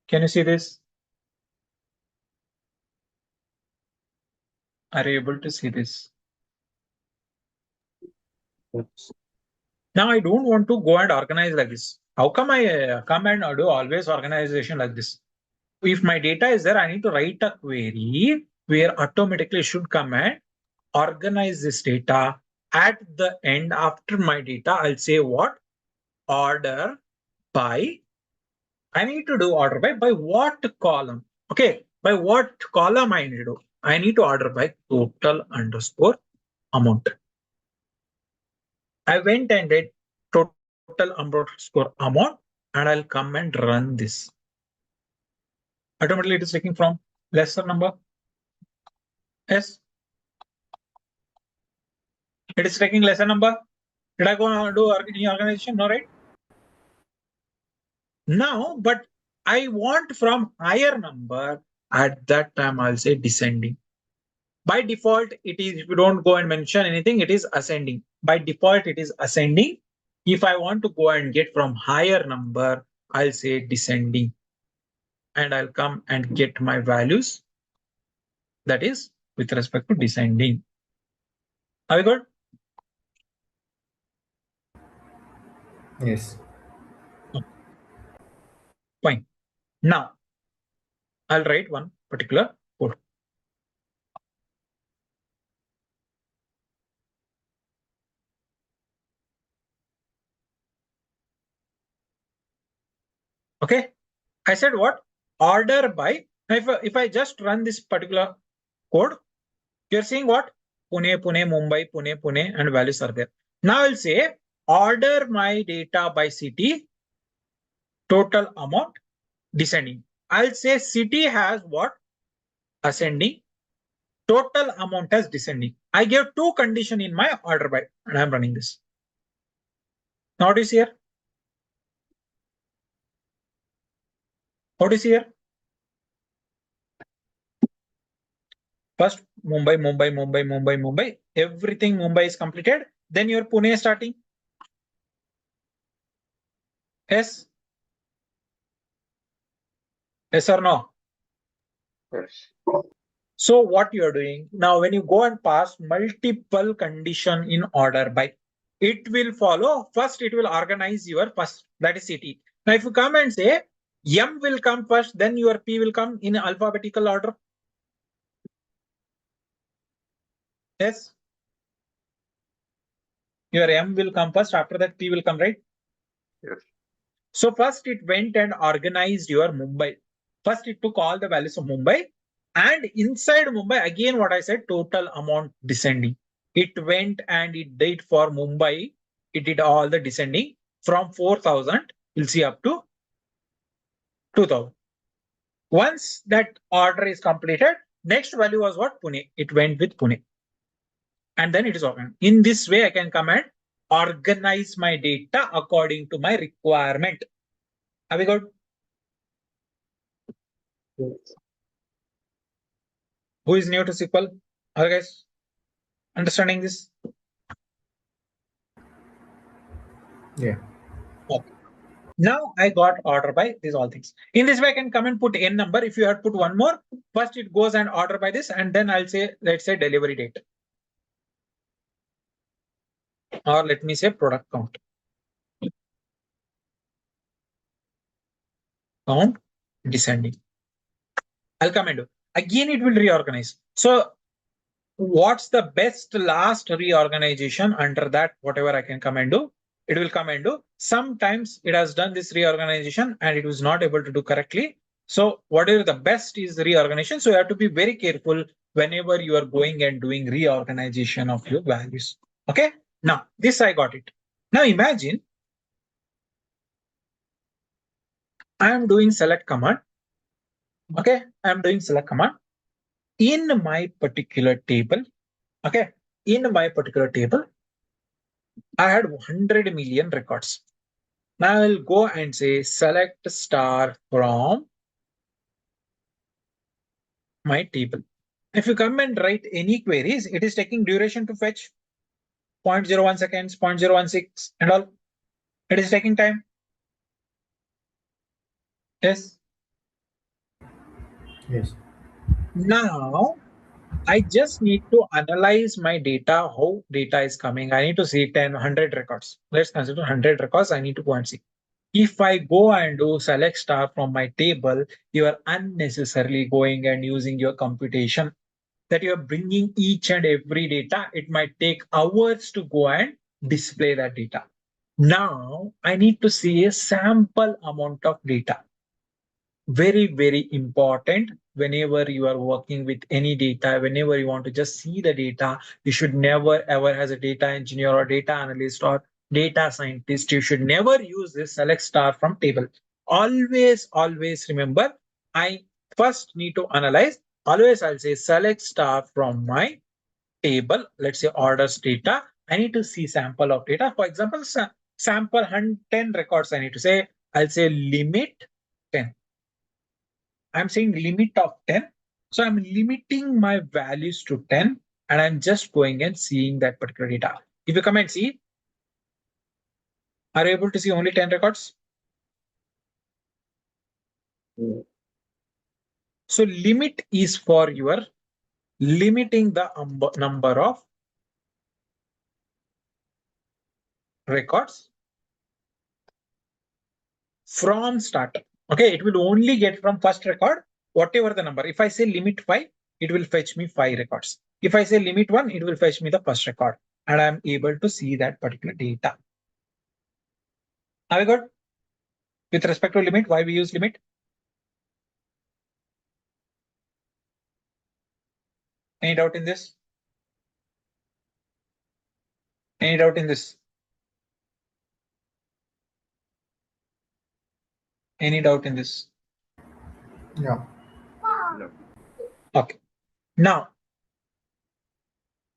Can you see this? Are you able to see this? Yes. Now I don't want to go and organize like this. How come I come and do always organization like this? If my data is there, I need to write a query where automatically it should come and organize this data. At the end, after my data, I'll say what? Order by. I need to do order by what column? Okay, by what column I need to do? I need to order by total underscore amount. I went and did total underscore amount and I'll come and run this. Automatically it is taking from lesser number. Yes. It is taking lesser number. Did I go and do any organization? No, right? Now, but I want from higher number. At that time, I'll say descending. By default, it is, if you don't go and mention anything, it is ascending. By default, it is ascending. If I want to go and get from higher number, I'll say descending. And I'll come and get my values. That is with respect to descending. Are we good? Yes. Fine. Now, I'll write one particular code. Okay. I said what? Order by. If I just run this particular code, you're seeing what? Pune, Pune, Mumbai, Pune, Pune, and values are there. Now I'll say order my data by city, total amount, descending. I'll say city has what? Ascending, total amount as descending. I gave two condition in my order by, and I'm running this. Now what is here? What is here? First Mumbai, Mumbai, Mumbai, Mumbai, Mumbai. Everything Mumbai is completed. Then your Pune is starting. Yes. Yes or no? Yes. So what you are doing now, when you go and pass multiple condition in order by, it will follow. First, it will organize your first, that is city. Now, if you come and say M will come first, then your P will come in alphabetical order. Yes. Your M will come first, after that P will come, right? Yes. So first it went and organized your Mumbai. First it took all the values of Mumbai, and inside Mumbai, again what I said, total amount descending. It went and it did for Mumbai, it did all the descending from 4,000, you'll see up to 2,000. Once that order is completed, next value was what? Pune. It went with Pune. And then it is organized. In this way, I can come and organize my data according to my requirement. Are we good? Yes. Who is new to SQL? Are you guys understanding this? Yeah. Okay. Now I got order by these all things. In this way, I can come and put n number. If you had put one more, first it goes and order by this, and then I'll say, let's say delivery date. Or let me say product count. Count descending. I'll come and do. Again, it will reorganize. So what's the best last reorganization? Under that, whatever I can come and do, it will come and do. Sometimes it has done this reorganization and it was not able to do correctly. So whatever the best is reorganization. So you have to be very careful whenever you are going and doing reorganization of your values. Okay. Now this I got it. Now imagine I am doing select command Okay, I'm doing select command. In my particular table, okay, in my particular table, I had 100 million records. Now I'll go and say select star from my table. If you come and write any queries, it is taking duration to fetch 0.01 seconds, 0.016 and all. It is taking time. Yes. Yes. Now I just need to analyze my data, how data is coming. I need to see 10, 100 records. Let's consider 100 records. I need to go and see. If I go and do select star from my table, you are unnecessarily going and using your computation that you're bringing each and every data. It might take hours to go and display that data. Now I need to see a sample amount of data. Very, very important. Whenever you are working with any data, whenever you want to just see the data, you should never ever, as a data engineer or data analyst or data scientist, you should never use this select star from table. Always remember, I first need to analyze. Always I'll say select star from my table. Let's say orders data. I need to see sample of data. For example, sample 10 records. I need to say, I'll say limit 10. I'm saying limit of 10. So I'm limiting my values to 10 and I'm just going and seeing that particular data. If you come and see, are you able to see only 10 records? Yeah. So limit is for your limiting the number of records from start. Okay, it will only get from first record, whatever the number. If I say limit 5, it will fetch me 5 records. If I say limit 1, it will fetch me the first record and I'm able to see that particular data. Are we good? With respect to limit, why we use limit? Any doubt in this? Any doubt in this? Any doubt in this? Yeah. Okay. Now,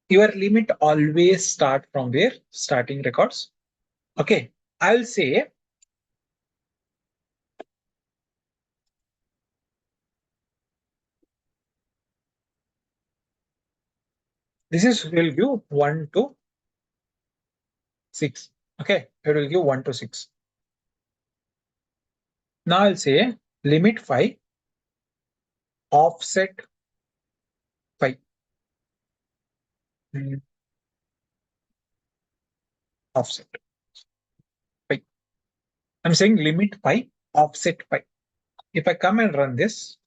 your limit always start from where? Starting records. Okay. I'll say this is will give 1 to 6. Okay. It will give 1 to 6. Now I'll say limit 5, offset 5. Offset 5. I'm saying limit 5, offset 5. If I come and run this,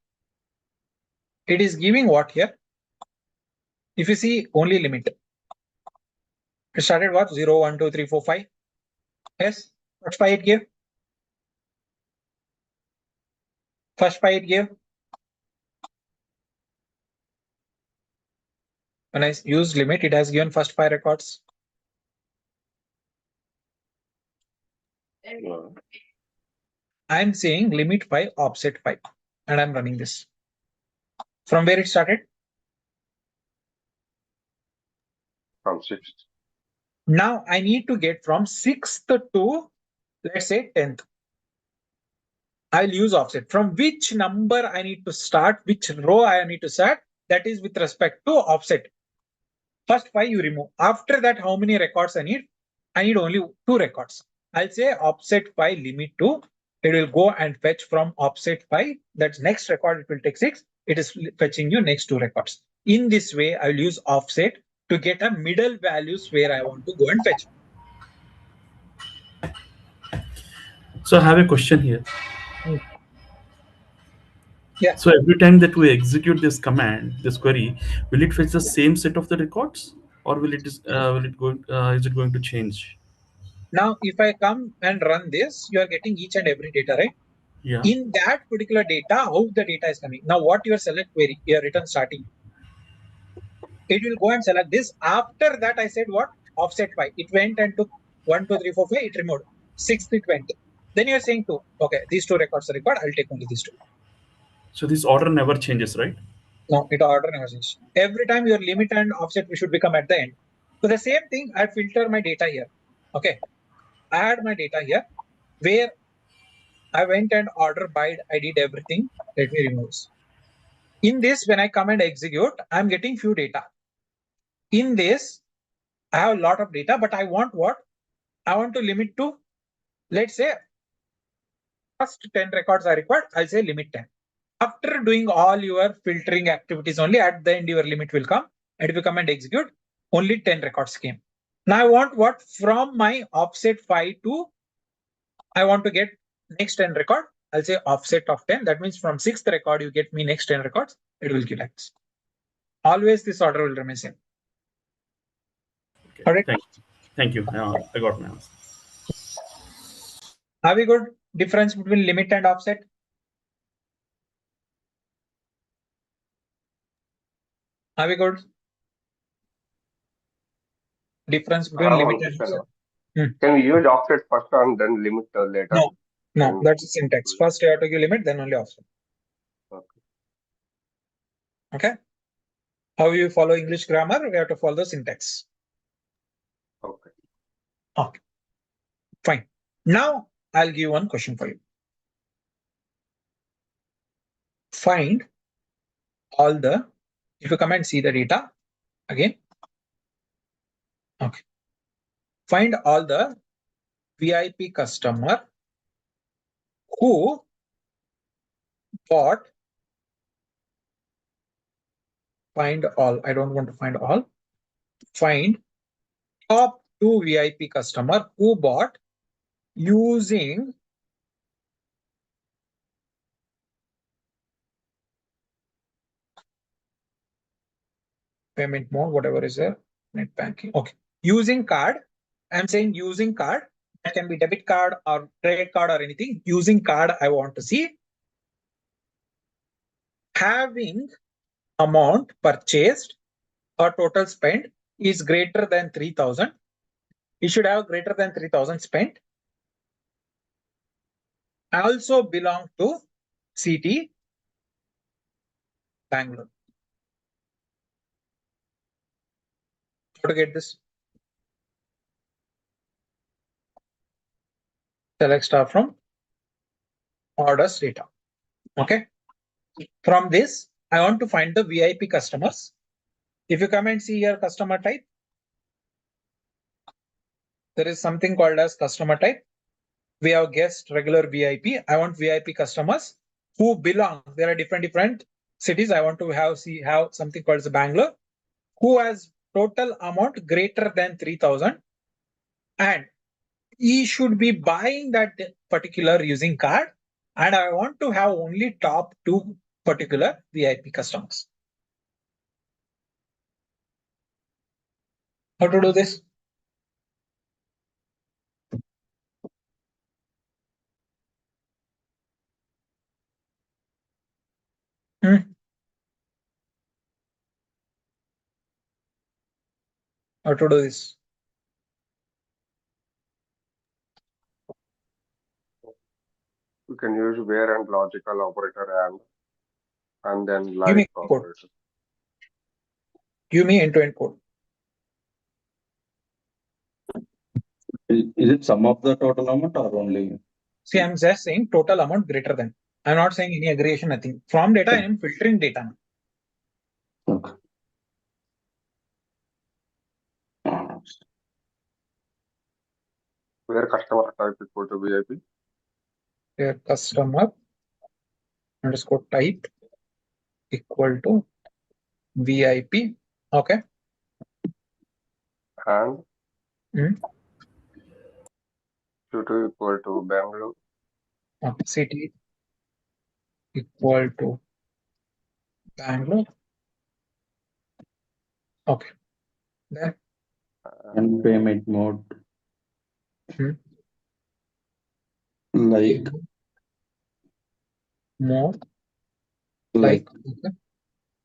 it is giving what here? If you see only limit, it started what? 0, 1, 2, 3, 4, 5. Yes. First 5 it gave. First 5 it gave. When I use limit, it has given first 5 records. I'm saying limit 5, offset 5. And I'm running this. From where it started? From 6th. Now I need to get from 6th to, let's say, 10th. I'll use offset. From which number I need to start, which row I need to start, that is with respect to offset. First 5 you remove. After that, how many records I need? I need only 2 records. I'll say offset 5 limit 2. It will go and fetch from offset 5. That's next record, it will take 6. It is fetching you next 2 records. In this way, I will use offset to get a middle values where I want to go and fetch. So I have a question here. Yeah. So every time that we execute this command, this query, will it fetch the same set of the records, or will it is it going to change? Now, if I come and run this, you are getting each and every data, right? Yeah. In that particular data, how the data is coming. Now, what your select query, your return starting, it will go and select this. After that, I said what? Offset 5. It went and took 1, 2, 3, 4, 5. It removed. 6th, it went. Then you're saying 2. Okay, these 2 records are required. I'll take only these 2. So this order never changes, right? No, it order never changes. Every time your limit and offset should become at the end. So the same thing, I filter my data here. Okay, I had my data here where I went and order by, I did everything. Let me remove this. In this, when I come and execute, I'm getting few data. In this, I have a lot of data, but I want what? I want to limit to, let's say, first 10 records are required. I'll say limit 10. After doing all your filtering activities only, at the end, your limit will come. And if you come and execute, only 10 records came. Now I want what? From my offset 5 to, I want to get next 10 record. I'll say offset of 10. That means from 6th record, you get me next 10 records. It will give X. Always this order will remain same. Okay. Correct. Thank you. I got my answer. Are we good? Difference between limit and offset? Are we good? Difference I between have limit one and question. offset? Can we use offset first and then limit later? No, that's the syntax. First you have to give limit, then only offset. Okay. Okay. How you follow English grammar? We have to follow the syntax. Okay. Okay. Fine. Now I'll give one question for you. Find all the, if you come and see the data again. Okay. Find all the VIP customer who bought, find all. I don't want to find all. Find top 2 VIP customer who bought using payment mode, whatever is there, net banking. Okay. Using card. I'm saying using card. That can be debit card or credit card or anything. Using card, I want to see having amount purchased or total spent is greater than 3,000. You should have greater than 3,000 spent. I also belong to city, Bangalore. How to get this? Select star from orders data. Okay. From this, I want to find the VIP customers. If you come and see here customer type, there is something called as customer type. We have guest, regular VIP. I want VIP customers who belong. There are different cities. I want to have something called as Bangalore, who has total amount greater than 3,000, and he should be buying that particular using card. And I want to have only top 2 particular VIP customers. How to do this? How to do this? We can use where and logical operator and then Give like me code. operator. Give me end-to-end code. Is it sum of the total amount or only? See, I'm just saying total amount greater than. I'm not saying any aggregation, nothing. From data, I am filtering data. Okay. Where customer type equal to VIP. Here, customer underscore type equal to VIP. Okay. And Hmm. Q2 equal to Bangalore. Okay. City equal to Bangalore. Okay. Then And payment mode. Hmm. Like more like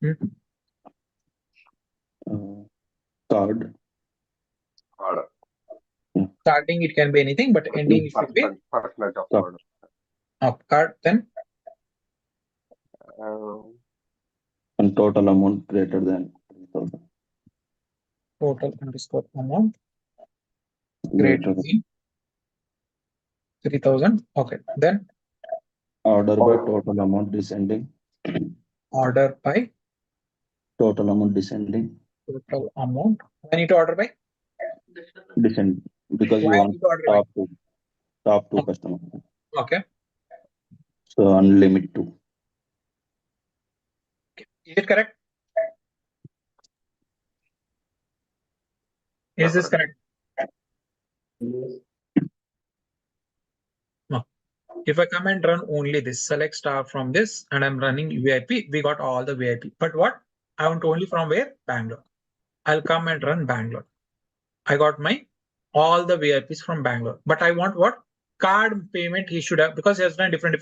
okay. Card. Order. Starting it can be anything, but ending it should be Percentage of order. card. Then And total amount greater than 3,000. Total underscore amount Greater greater than. than 3,000. Okay. Then Order by total amount descending. order by Total amount descending. total amount. I need to order by. Descend. Because Why you I want need to order by? top two customers. Okay. So unlimit two. Is it correct? Is this correct? Yes. No. If I come and run only this, select star from this, and I'm running VIP, we got all the VIP. But what? I want only from where? Bangalore. I'll come and run Bangalore. I got my all the VIPs from Bangalore. But I want what? Card payment he should have, because he has done different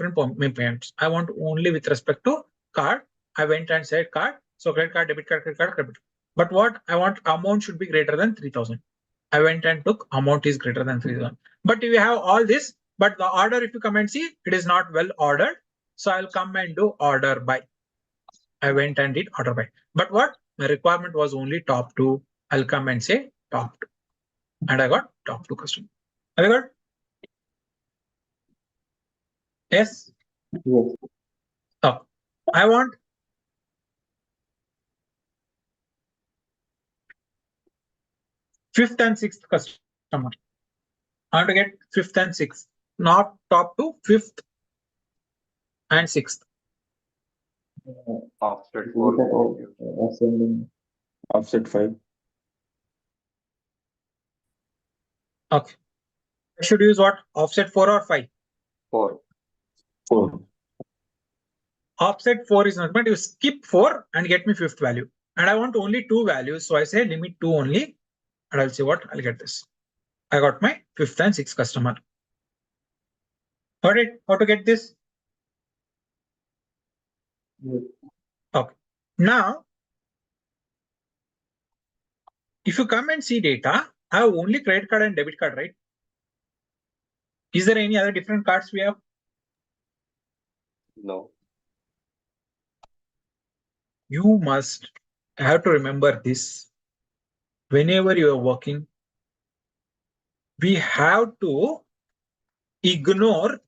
payments. I want only with respect to card. I went and said card. So credit card, debit card, credit card, credit. But what I want, amount should be greater than 3,000. I went and took amount is greater than 3,000. But you have all this, but the order, if you come and see, it is not well ordered. So I'll come and do order by. I went and did order by. But what? My requirement was only top two. I'll come and say top two. And I got top two customer. Have you got? Yes. Yes. Oh, I want fifth and sixth customer. I want to get fifth and sixth, not top two, fifth and sixth. Offset Is it 4. at all ascending? Offset 5. Okay. I should use what? Offset 4 or 5? 4. 4. Offset 4 is not, but you skip 4 and get me fifth value. And I want only two values. So I say limit 2 only. And I'll see what I'll get this. I got my fifth and sixth customer. Got it? How to get this? Yes. Okay. Now, if you come and see data, I have only credit card and debit card, right? Is there any other different cards we have? No. You must have to remember this. Whenever you are working, we have to ignore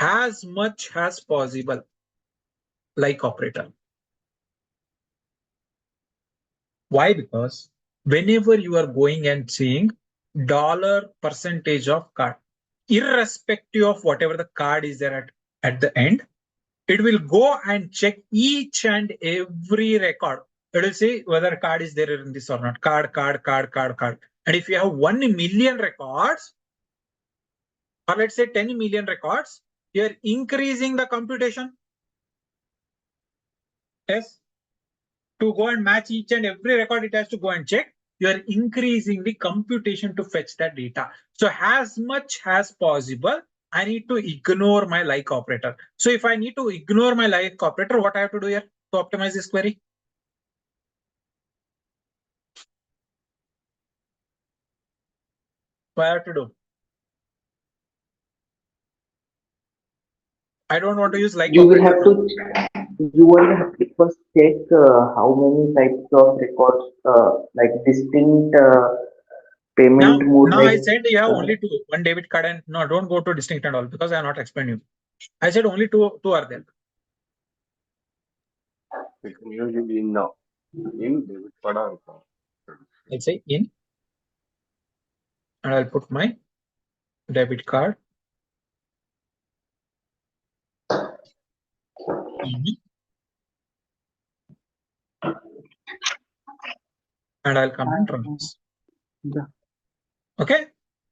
as much as possible like operator. Why? Because whenever you are going and seeing dollar percentage of card, irrespective of whatever the card is there at the end, it will go and check each and every record. It will say whether card is there in this or not. Card. And if you have 1 million records, or let's say 10 million records, you're increasing the computation. Yes. To go and match each and every record, it has to go and check. You are increasing the computation to fetch that data. So as much as possible, I need to ignore my like operator. So if I need to ignore my like operator, what I have to do here to optimize this query? What I have to do? I don't want to use like You will operator. have to you will have to first check how many types of records, like distinct Now, payment mode, now I like said you have only two, one debit card, and no, don't go to distinct and all because I have not explained you. I said only two are there. We can use it in now. In debit card or account. Let's say in, and I'll put my debit card. And I'll come and run this. Yeah. Okay.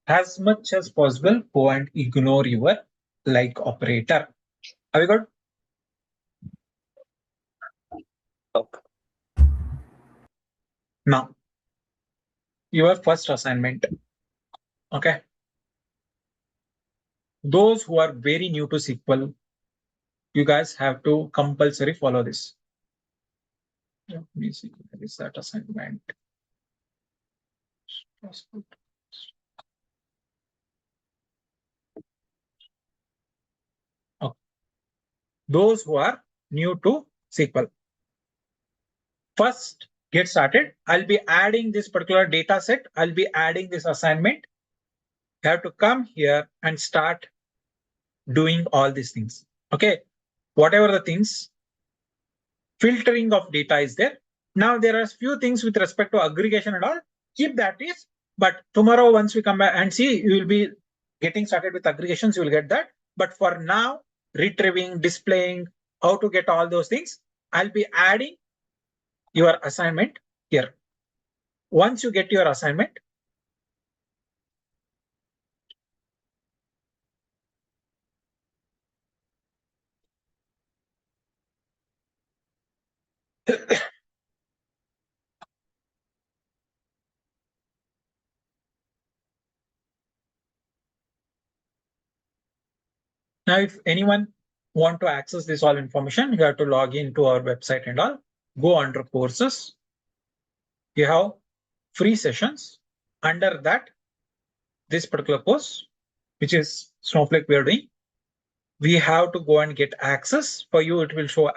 As much as possible, go and ignore your like operator. Are we good? Okay. Now, your first assignment. Okay. Those who are very new to SQL, you guys have to compulsory follow this. Let me see. Where is that assignment? Okay. Those who are new to SQL. First, get started. I'll be adding this particular data set. I'll be adding this assignment. You have to come here and start doing all these things. Okay, whatever the things, filtering of data is there. Now there are few things with respect to aggregation and all. Keep that is, but tomorrow once we come back and see, you will be getting started with aggregations. You will get that. But for now, retrieving, displaying, how to get all those things, I'll be adding your assignment here. Once you get your assignment, now if anyone want to access this all information, you have to log into our website and all. Go under courses. You have free sessions. Under that, this particular course, which is Snowflake we are doing, we have to go and get access. For you, it will show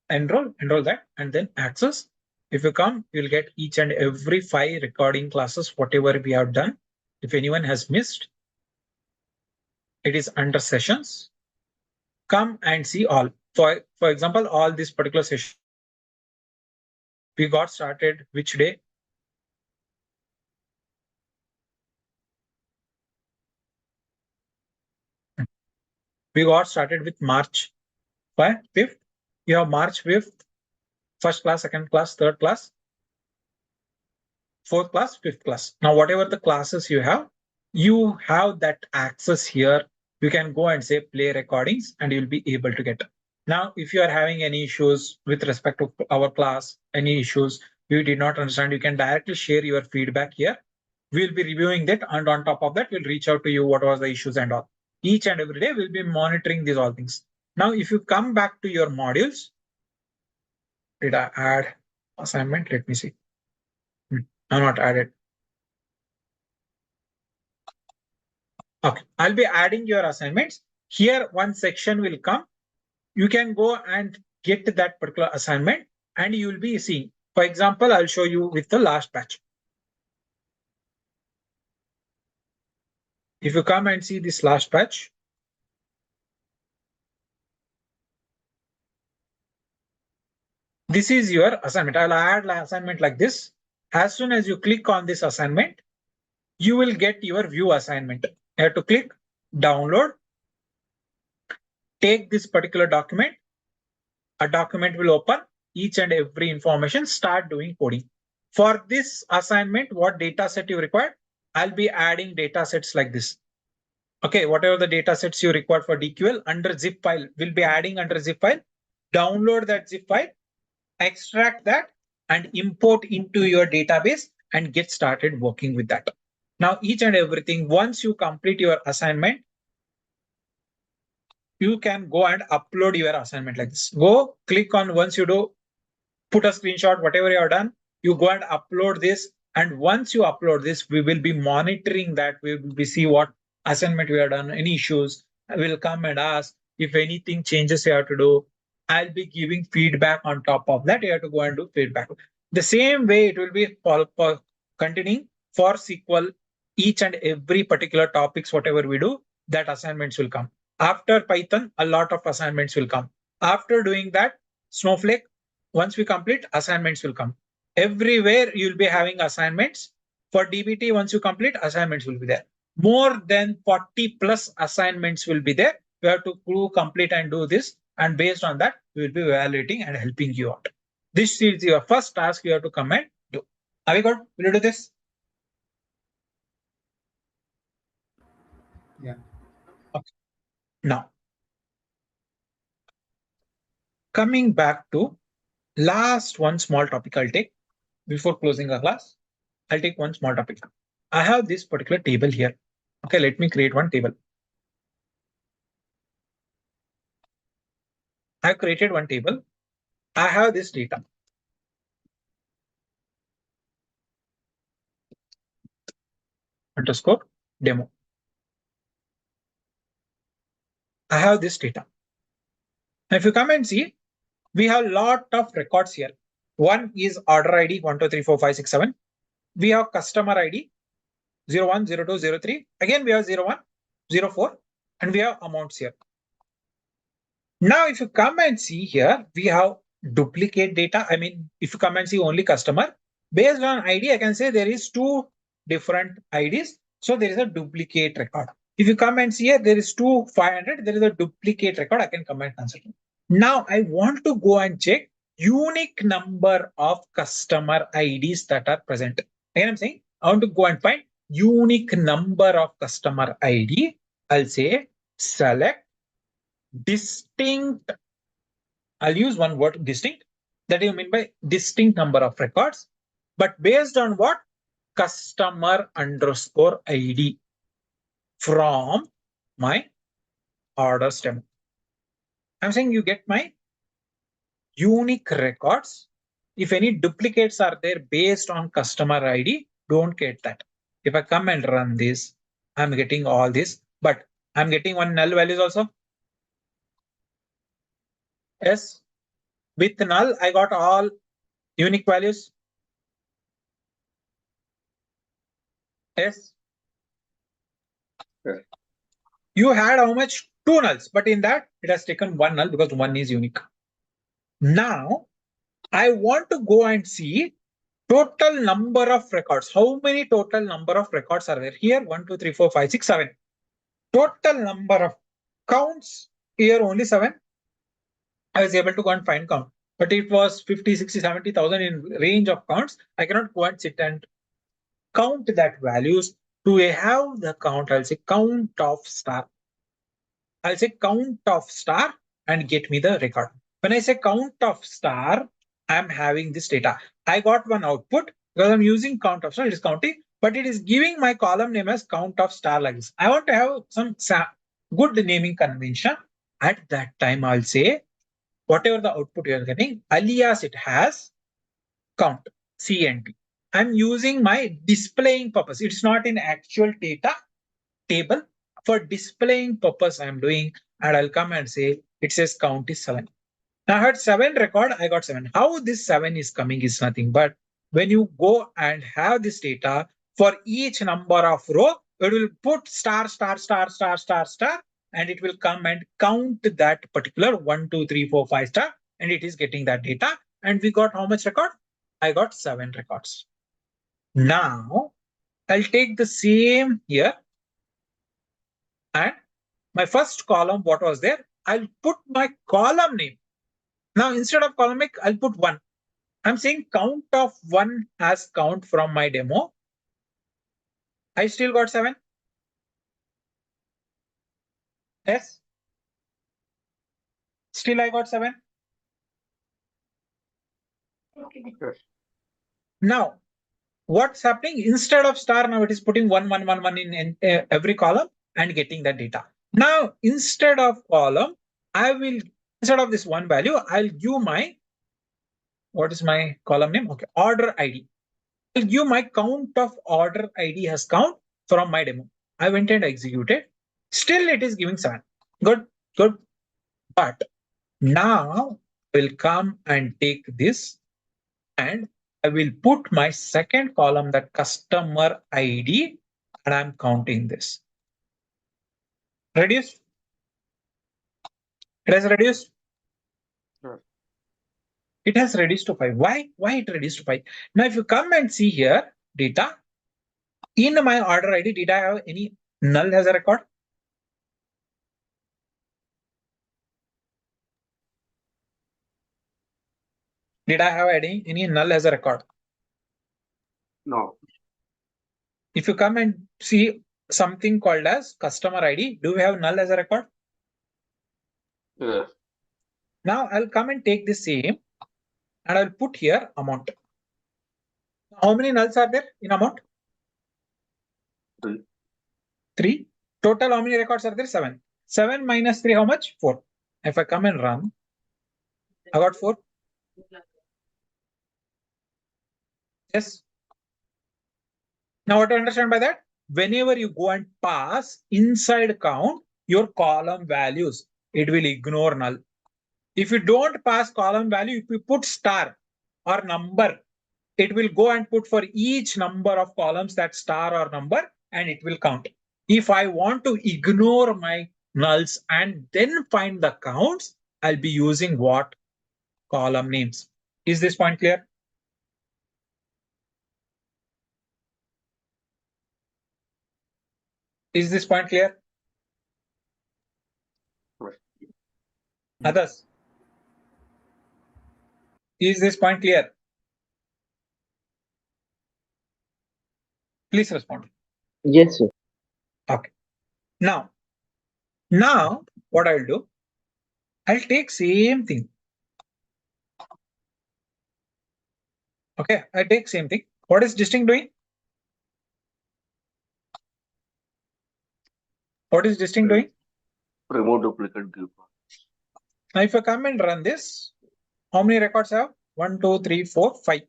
enroll that, and then access. If you come, you'll get each and every 5 recording classes, whatever we have done. If anyone has missed, it is under sessions. Come and see all. For example, all this particular session, we got started which day? We got started with March 5th. You have March 5th, first class, second class, third class, fourth class, fifth class. Now, whatever the classes you have that access here. You can go and say play recordings and you'll be able to get. Now, if you are having any issues with respect to our class, any issues you did not understand, you can directly share your feedback here. We'll be reviewing that, and on top of that, we'll reach out to you what was the issues and all. Each and every day, we'll be monitoring these all things. Now, if you come back to your modules, did I add assignment? Let me see. I'm not added. Okay, I'll be adding your assignments. Here, one section will come. You can go and get that particular assignment and you will be seeing. For example, I'll show you with the last batch. If you come and see this last batch, this is your assignment. I'll add an assignment like this. As soon as you click on this assignment, you will get your view assignment. You have to click download, take this particular document. A document will open, each and every information, start doing coding. For this assignment, what data set you require? I'll be adding data sets like this. Okay, whatever the data sets you require for DQL under zip file, we'll be adding under zip file. Download that zip file, extract that, and import into your database and get started working with that. Now, each and everything, once you complete your assignment, you can go and upload your assignment like this. Go click on, once you do, put a screenshot, whatever you have done, you go and upload this. And once you upload this, we will be monitoring that. We will be see what assignment we have done, any issues. I will come and ask if anything changes you have to do. I'll be giving feedback on top of that. You have to go and do feedback. The same way it will be for continuing for SQL, each and every particular topics, whatever we do, that assignments will come. After Python, a lot of assignments will come. After doing that, Snowflake, once we complete, assignments will come. Everywhere you'll be having assignments. For DBT, once you complete, assignments will be there. More than 40 plus assignments will be there. You have to do, complete and do this. And based on that, we will be evaluating and helping you out. This is your first task you have to come and do. Are we good? Will you do this? Yeah. Okay. Now, coming back to last one small topic I'll take before closing the class. I'll take one small topic. I have this particular table here. Okay, let me create one table. I've created one table. I have this data. Underscore demo. I have this data. Now, if you come and see, We have lot of records here. One is order ID 1, 2, 3, 4, 5, 6, 7. We have customer ID 01, 02, 03. Again, we have 01, 04, and we have amounts here. Now, if you come and see here, we have duplicate data. I mean, if you come and see only customer, based on ID, I can say there is two different IDs. So there is a duplicate record. If you come and see here, there is 500, there is a duplicate record. I can come and consider. Now I want to go and check unique number of customer IDs that are present. Again, I'm saying I want to go and find unique number of customer ID. I'll say select distinct. I'll use one word distinct. That you mean by distinct number of records, but based on what? Customer underscore ID from my order stem. I'm saying you get my unique records. If any duplicates are there based on customer ID, don't get that. If I come and run this, I'm getting all this, but I'm getting one null values also. Yes, with null, I got all unique values. Yes. Yes. You had how much? Two nulls, but in that it has taken one null because one is unique. Now I want to go and see total number of records. How many total number of records are there? Here 1, 2, 3, 4, 5, 6, 7. Total number of counts here only 7. I was able to go and find count, but it was 50, 60, 70,000 in range of counts. I cannot go and sit and count that values. To have the count, I'll say count of star. I'll say count of star and get me the record. When I say count of star, I'm having this data. I got one output because I'm using count of star, it is counting, but it is giving my column name as count of star like this. I want to have some good naming convention. At that time, I'll say whatever the output you're getting, alias it has count, CNT. I'm using my displaying purpose. It's not in actual data table. For displaying purpose, I'm doing, and I'll come and say it says count is 7. Now I had 7 record, I got 7. How this 7 is coming is nothing but when you go and have this data for each number of row, it will put star, star, star, star, star, star, and it will come and count that particular 1, 2, 3, 4, 5 star, and it is getting that data. And we got how much record? I got 7 records. Now I'll take the same here. And my first column, what was there? I'll put my column name. Now, instead of column name, I'll put 1. I'm saying count of 1 as count from my demo. I still got 7. Yes. Still I got 7. Yes. Now, what's happening? Instead of star, now it is putting 1, 1, 1, 1 in every column and getting that data. Now, instead of column, I will, instead of this one value, I'll give my, what is my column name? Okay, order ID. I'll give my count of order ID has count from my demo. I went and executed. Still, it is giving 7. Good, good. But now we'll come and take this and I will put my second column, that customer ID, and I'm counting this. Reduce. It has reduced. Sure. It has reduced to 5. Why? Why it reduced to 5? Now, if you come and see here, data, in my order ID, did I have any null as a record? Did I have any null as a record? No. If you come and see something called as customer ID, do we have null as a record? Yes. Now I'll come and take the same and I'll put here amount. How many nulls are there in amount? 3. 3. Total how many records are there? 7. 7 minus 3, how much? 4. If I come and run, I got 4. Yes. Now what to understand by that? Whenever you go and pass inside count your column values, it will ignore null. If you don't pass column value, if you put star or number, it will go and put for each number of columns that star or number, and it will count. If I want to ignore my nulls and then find the counts, I'll be using what? Column names. Is this point clear? Is this point clear? Others? Is this point clear? Please respond. Yes, sir. Okay. Now what I'll do, I'll take same thing. Okay, I take same thing. What is distinct doing? What is distinct doing? Remove duplicate group. Now, if I come and run this, how many records I have? 1, 2, 3, 4, 5.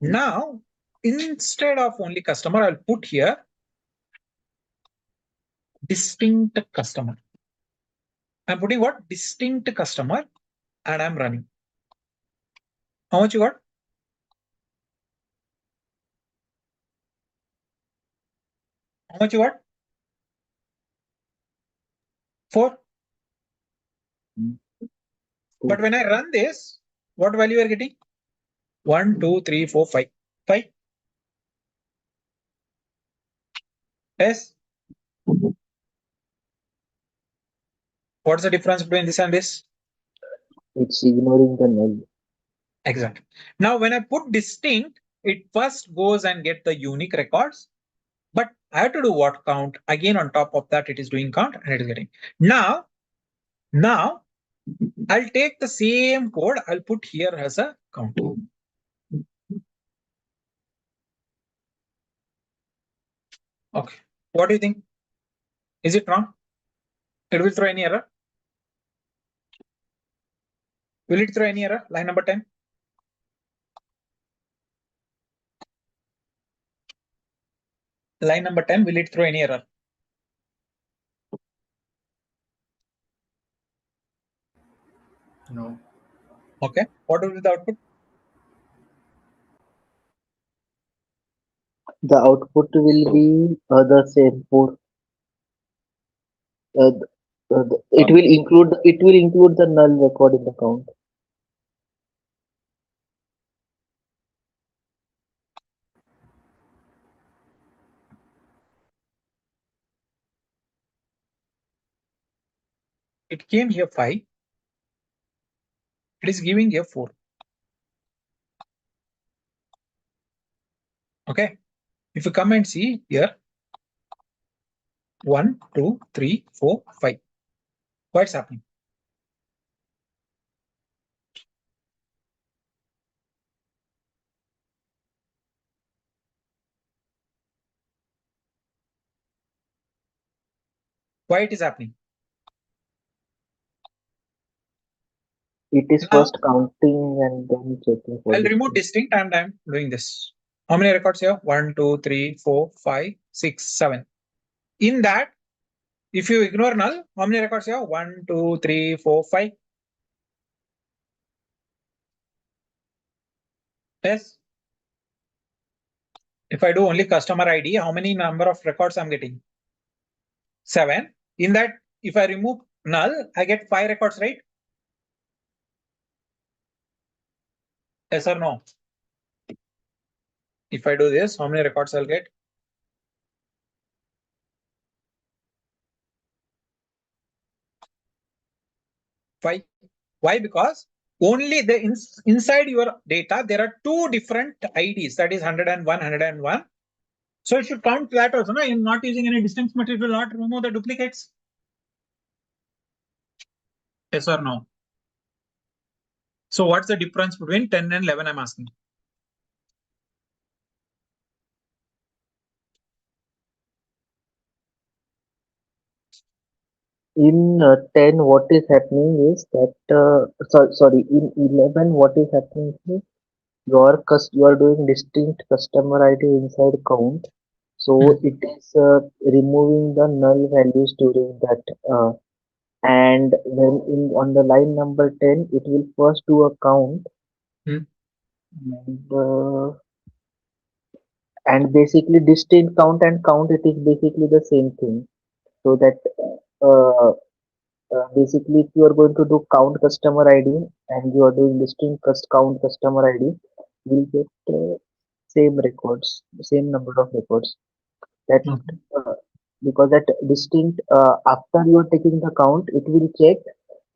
Now, instead of only customer, I'll put here distinct customer. I'm putting what? Distinct customer, and I'm running. How much you got? How much you got? 4. But when I run this, what value are getting? 1, 2, 3, 4, 5. 5. Yes. What's the difference between this and this? It's ignoring the null. Exactly. Now, when I put distinct, it first goes and get the unique records, but I have to do what? Count. Again, on top of that, it is doing count and it is getting. Now, I'll take the same code. I'll put here as a count. Okay. What do you think? Is it wrong? It will throw any error? Will it throw any error? Line number 10. Line number 10, will it throw any error? No. Okay. What will be the output? The output will be the same for it will include the null record in the count. It came here 5. It is giving here 4. Okay. If you come and see here, 1, 2, 3, 4, 5. What's happening? Why it is happening? It is Now, first counting and then checking for I'll remove distinct. distinct and I'm doing this. How many records here? 1, 2, 3, 4, 5, 6, 7. In that, if you ignore null, how many records here? 1, 2, 3, 4, 5. Yes. If I do only customer ID, how many number of records I'm getting? 7. In that, if I remove null, I get 5 records, right? Yes or no? If I do this, how many records I'll get? 5. Why? Because only inside your data, there are 2 different IDs, that is 101, 101. So it should count that also. No? I'm not using any distinct method, it will not remove the duplicates. Yes or no? So what's the difference between 10 and 11? I'm asking. In 10, what is happening is that sorry, in 11, what is happening is you are doing distinct customer ID inside count, so it is removing the null values during that and when on the line number 10 it will first do a count. Hmm. And basically distinct count and count, it is basically the same thing. So that uh, basically if you are going to do count customer id and you are doing distinct count customer id, you'll get same records, same number of records. That Okay. uh, because that distinct, after you are taking the count it will check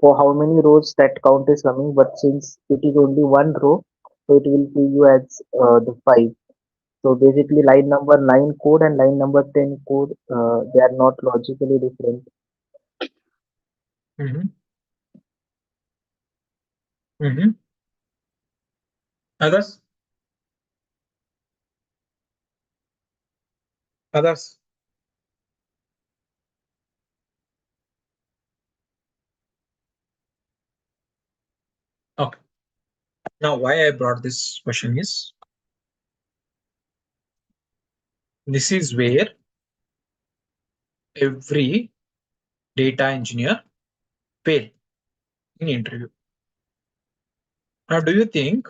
for how many rows that count is coming, but since it is only one row, so it will give you as the five. So basically line number 9 code and line number 10 code, they are not logically different. Mm-hmm. Mm-hmm. Others? Others? Okay. Now, why I brought this question is this is where every data engineer fail in interview. Now, do you think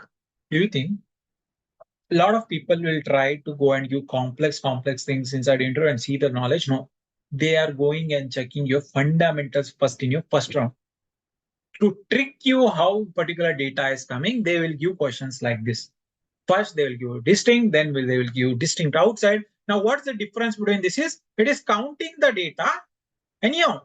a lot of people will try to go and give complex things inside interview and see the knowledge? No, they are going and checking your fundamentals first in your first round. To trick you how particular data is coming, they will give questions like this. First, they will give distinct, then they will give distinct outside. Now, what's the difference between this is? It is counting the data. Anyhow,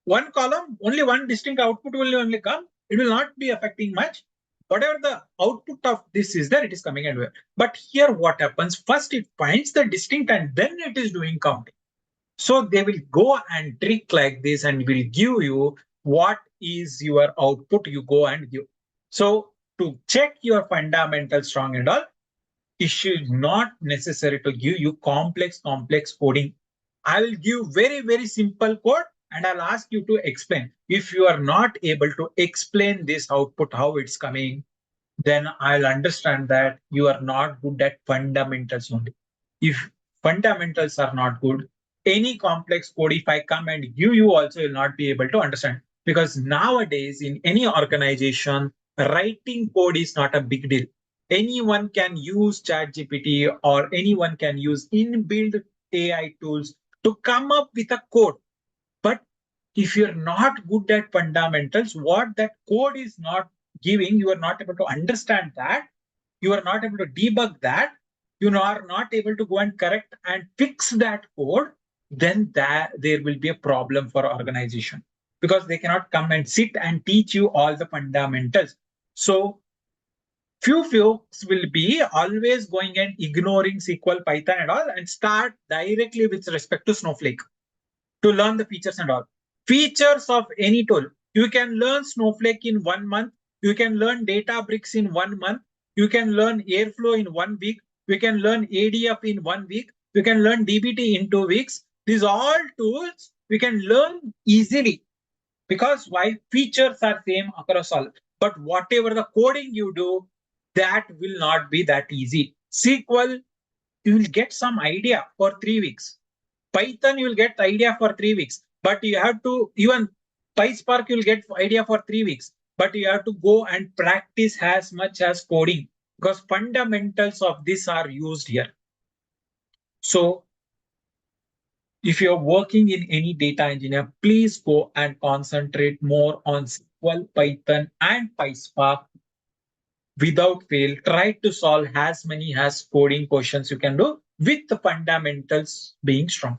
one column, only one distinct output will only come. It will not be affecting much. Whatever the output of this is there, it is coming anywhere. But here, what happens? First, it finds the distinct and then it is doing counting. So they will go and trick like this and will give you what is your output. You go and give. So to check your fundamentals strong and all, it should not necessary to give you complex coding. I will give very simple code and I'll ask you to explain. If you are not able to explain this output, how it's coming, then I'll understand that you are not good at fundamentals only. If fundamentals are not good, any complex code, if I come and give you also, you'll not be able to understand. Because nowadays, in any organization, writing code is not a big deal. Anyone can use ChatGPT or anyone can use inbuilt AI tools to come up with a code. But if you're not good at fundamentals, what that code is not giving, you are not able to understand that, you are not able to debug that, you are not able to go and correct and fix that code, then that there will be a problem for organization because they cannot come and sit and teach you all the fundamentals. So few folks will be always going and ignoring SQL, Python and all and start directly with respect to Snowflake to learn the features and all. Features of any tool. You can learn Snowflake in 1 month. You can learn Databricks in 1 month. You can learn Airflow in 1 week. You can learn ADF in 1 week. You can learn DBT in 2 weeks. These all tools we can learn easily because why? Features are same across all. But whatever the coding you do, that will not be that easy. SQL, you will get some idea for 3 weeks. Python, you will get idea for 3 weeks, but you have to even PySpark, you will get idea for 3 weeks, but you have to go and practice as much as coding because fundamentals of this are used here. So if you're working in any data engineer, please go and concentrate more on SQL, Python, and PySpark without fail. Try to solve as many as coding questions you can do with the fundamentals being strong.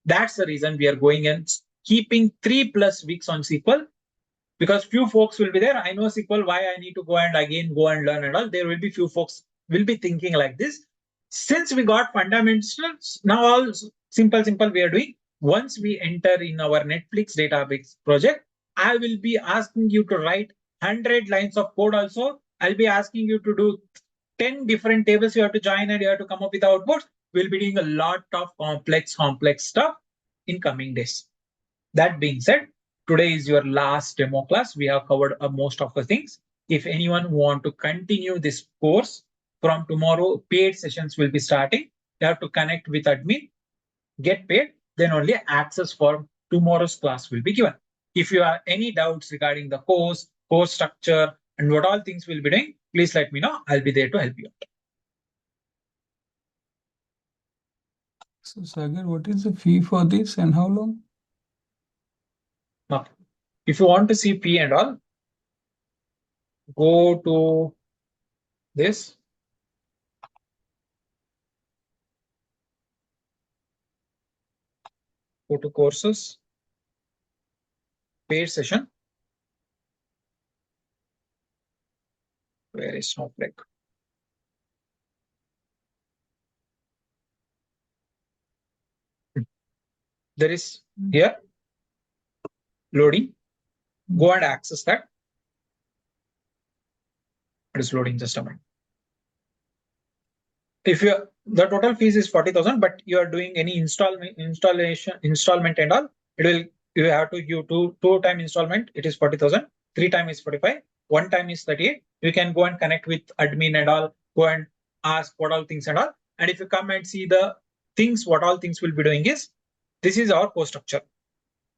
That's the reason we are going and keeping 3+ weeks on SQL because few folks will be there. I know SQL, why I need to go and again go and learn and all. There will be few folks will be thinking like this. Since we got fundamentals, now all simple we are doing. Once we enter in our Netflix database project, I will be asking you to write 100 lines of code also. I'll be asking you to do 10 different tables you have to join and you have to come up with outputs. We'll be doing a lot of complex stuff in coming days. That being said, today is your last demo class. We have covered most of the things. If anyone want to continue this course from tomorrow, paid sessions will be starting. You have to connect with admin, get paid, then only access for tomorrow's class will be given. If you have any doubts regarding the course structure, and what all things we'll be doing, please let me know. I'll be there to help you out. So, Sagar, what is the fee for this and how long? Okay. If you want to see fee and all, go to this. Go to courses, paid session. Where is Snowflake? There is here loading. Go and access that. It is loading just a minute. If you the total fees is 40,000, but you are doing any installment and all, it will you have to give two time installment. It is 40,000. 3 time is 45. 1 time is 38. You can go and connect with admin and all. Go and ask what all things and all. And if you come and see the things, what all things we'll be doing is this is our course structure.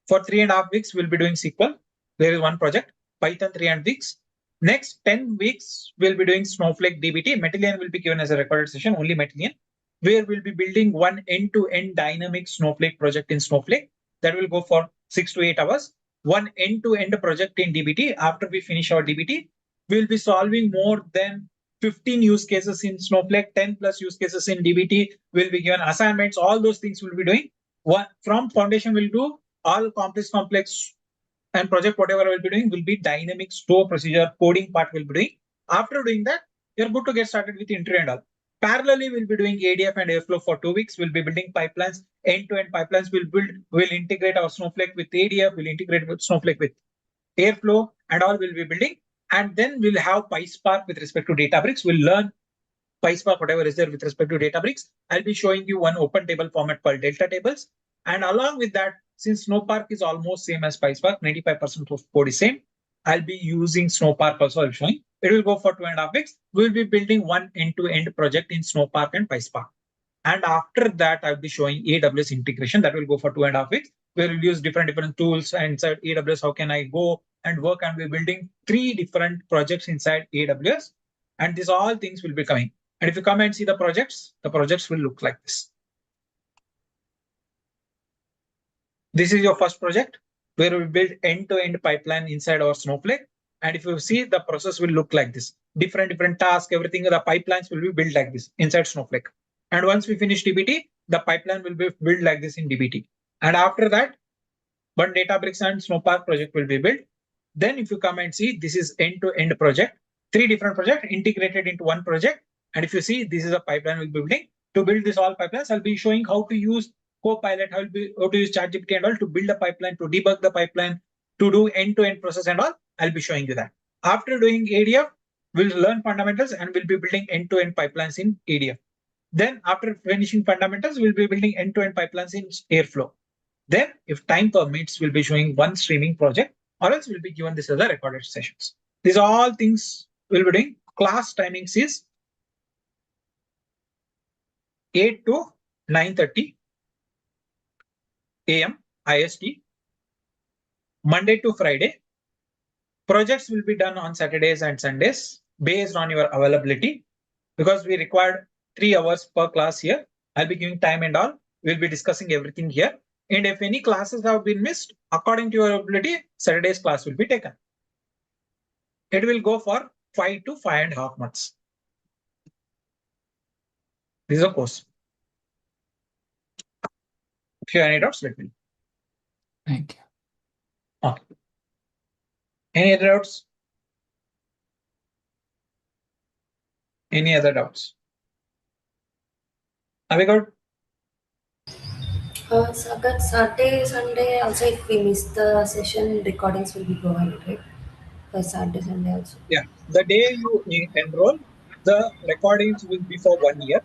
For 3.5 weeks, we'll be doing SQL. There is one project, Python 3.5 weeks. Next 10 weeks, we'll be doing Snowflake DBT. Matillion will be given as a recorded session, only Matillion, where we'll be building one end-to-end dynamic Snowflake project in Snowflake. That will go for 6 to 8 hours. One end-to-end project in DBT. After we finish our DBT, we'll be solving more than 15 use cases in Snowflake, 10 plus use cases in DBT. We'll be given assignments, all those things we'll be doing. From foundation, we'll do all complex and project, whatever we'll be doing will be dynamic store procedure coding part we'll be doing. After doing that, you're good to get started with interview and all. Parallelly, we'll be doing ADF and Airflow for 2 weeks. We'll be building pipelines, end-to-end pipelines. We'll integrate our Snowflake with ADF. We'll integrate with Snowflake with Airflow and all we'll be building. And then we'll have PySpark with respect to Databricks. We'll learn PySpark, whatever is there with respect to Databricks. I'll be showing you one open table format called Delta tables. And along with that, since Snowpark is almost same as PySpark, 95% of code is same, I'll be using Snowpark also. I'll showing. It will go for 2.5 weeks. We'll be building one end-to-end project in Snowpark and PySpark. And after that, I'll be showing AWS integration. That will go for 2.5 weeks. We'll use different tools and inside AWS. How can I go and work? And we're building 3 different projects inside AWS. And these all things will be coming. And if you come and see the projects will look like this. This is your first project where we build end-to-end pipeline inside our Snowflake. And if you see, the process will look like this. Different tasks, everything, the pipelines will be built like this inside Snowflake. And once we finish DBT, the pipeline will be built like this in DBT. And after that, one Databricks and Snowpark project will be built. Then if you come and see, this is end-to-end project. 3 different projects integrated into one project. And if you see, this is a pipeline we'll be building. To build this all pipelines, I'll be showing how to use Copilot, how to use ChatGPT and all to build a pipeline, to debug the pipeline, to do end-to-end process and all. I'll be showing you that. After doing ADF, we'll learn fundamentals and we'll be building end-to-end pipelines in ADF. Then after finishing fundamentals, we'll be building end-to-end pipelines in Airflow. Then if time permits, we'll be showing one streaming project, or else we'll be given this as a recorded sessions. These are all things we'll be doing. Class timings is 8 to 9:30 a.m. IST, Monday to Friday. Projects will be done on Saturdays and Sundays based on your availability, because we required 3 hours per class here. I'll be giving time and all. We'll be discussing everything here. And if any classes have been missed, according to your ability, Saturday's class will be taken. It will go for 5 to 5.5 months. This is a course. If you have any doubts, let me know. Thank you. Okay. Any other doubts? Any other doubts? Are we good? Sagar, Saturday, Sunday, also if we miss the session, recordings will be provided, right? For Saturday, Sunday also. Yeah. The day you enroll, the recordings will be for 1 year.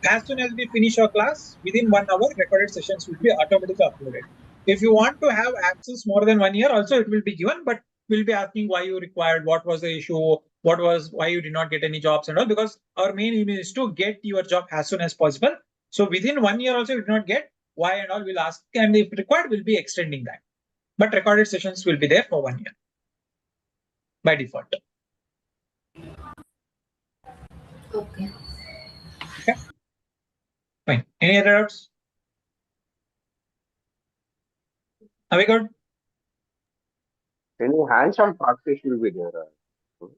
As soon as we finish our class, within 1 hour, recorded sessions will be automatically uploaded. If you want to have access more than 1 year, also it will be given, but we'll be asking why you required, what was the issue, why you did not get any jobs and all, because our main aim is to get your job as soon as possible. So within 1 year also you did not get, why and all we'll ask, and if required, we'll be extending that. but recorded sessions will be there for 1 year by default. Okay. Fine. Any other doubts? Are we good? Any hands-on practice will be there.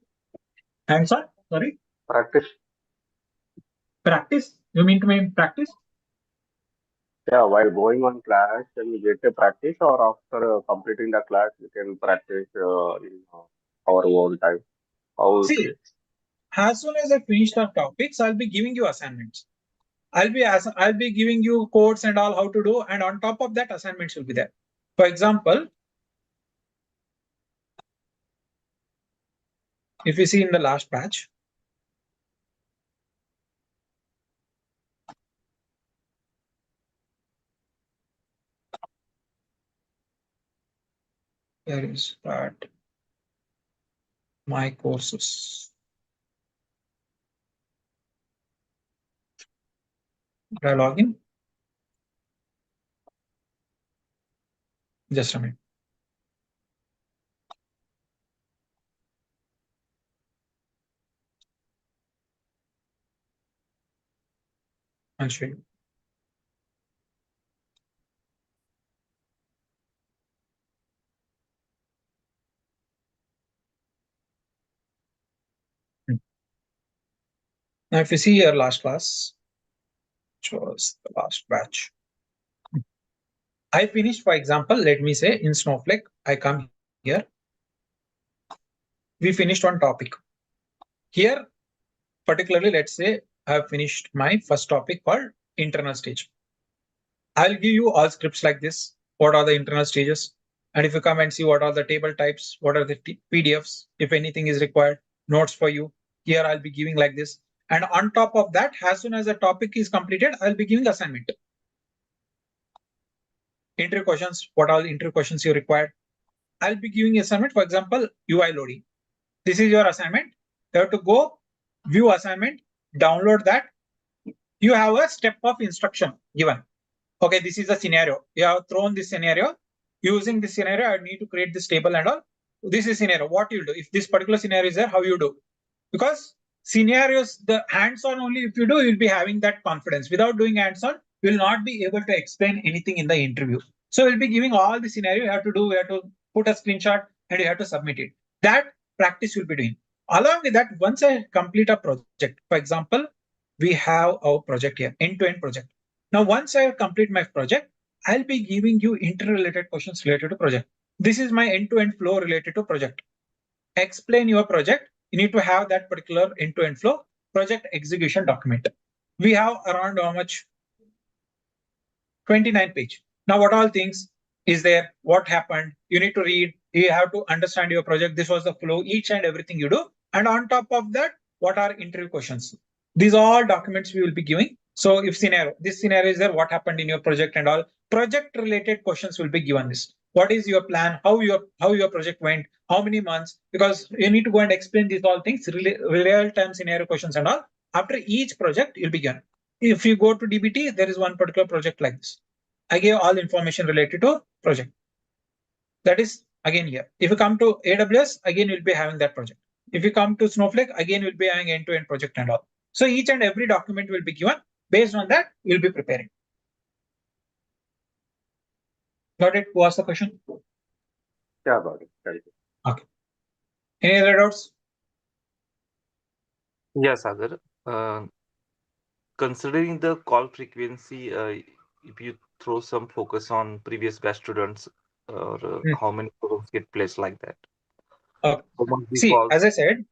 Hands-on? Sorry? Practice. Practice? You mean to mean practice? Yeah, while going on class, can you get a practice, or after completing the class, you can practice in our own time? How it See, is? as soon as I finish the topics, I'll be giving you assignments. I'll be giving you codes and all how to do, and on top of that, assignments will be there. For example, if you see in the last batch, there is that my courses. Did I log in? Just a minute. I'll show you. Now, if you see your last class, which was the last batch, I finished, for example, let me say in Snowflake, I come here. We finished one topic. Here, particularly, let's say I have finished my first topic called internal stage. I'll give you all scripts like this. What are the internal stages? And if you come and see what are the table types, what are the PDFs, if anything is required, notes for you. Here I'll be giving like this. And on top of that, as soon as the topic is completed, I'll be giving assignment. Interview questions, what all interview questions you require. I'll be giving assignment, for example, UI loading. This is your assignment. You have to go view assignment, download that. You have a step of instruction given. Okay, this is a scenario. You have thrown this scenario. Using this scenario, I need to create this table and all. This is scenario. What you'll do if this particular scenario is there, how you do? Because scenarios, the hands-on only if you do, you'll be having that confidence. Without doing hands-on, you'll not be able to explain anything in the interview. So we'll be giving all the scenario you have to do. You have to put a screenshot and you have to submit it. That practice you'll be doing. Along with that, once I complete a project, for example, we have our project here, end-to-end project. Now, once I complete my project, I'll be giving you interrelated questions related to project. This is my end-to-end flow related to project. Explain your project. You need to have that particular end-to-end flow project execution document. We have around how much? 29 page. Now, what all things is there? What happened? You need to read. You have to understand your project. This was the flow, each and everything you do. And on top of that, what are interview questions? These are all documents we will be giving. So if this scenario is there, what happened in your project and all project related questions will be given this. What is your plan? How your project went? How many months? Because you need to go and explain these all things, real time scenario questions and all. After each project, you'll be given. If you go to DBT, there is one particular project like this. I gave all information related to project. That is again here. If you come to AWS, again you'll be having that project. If you come to Snowflake, again you'll be having end-to-end project and all. So each and every document will be given. Based on that, you'll be preparing. Got it? Who asked the question? Yeah, got it. Thank you. Okay. Any other doubts? Yes, Sagar. Considering the call frequency, if you throw some focus on previous batch students, or how many calls get placed like that? See, as I said,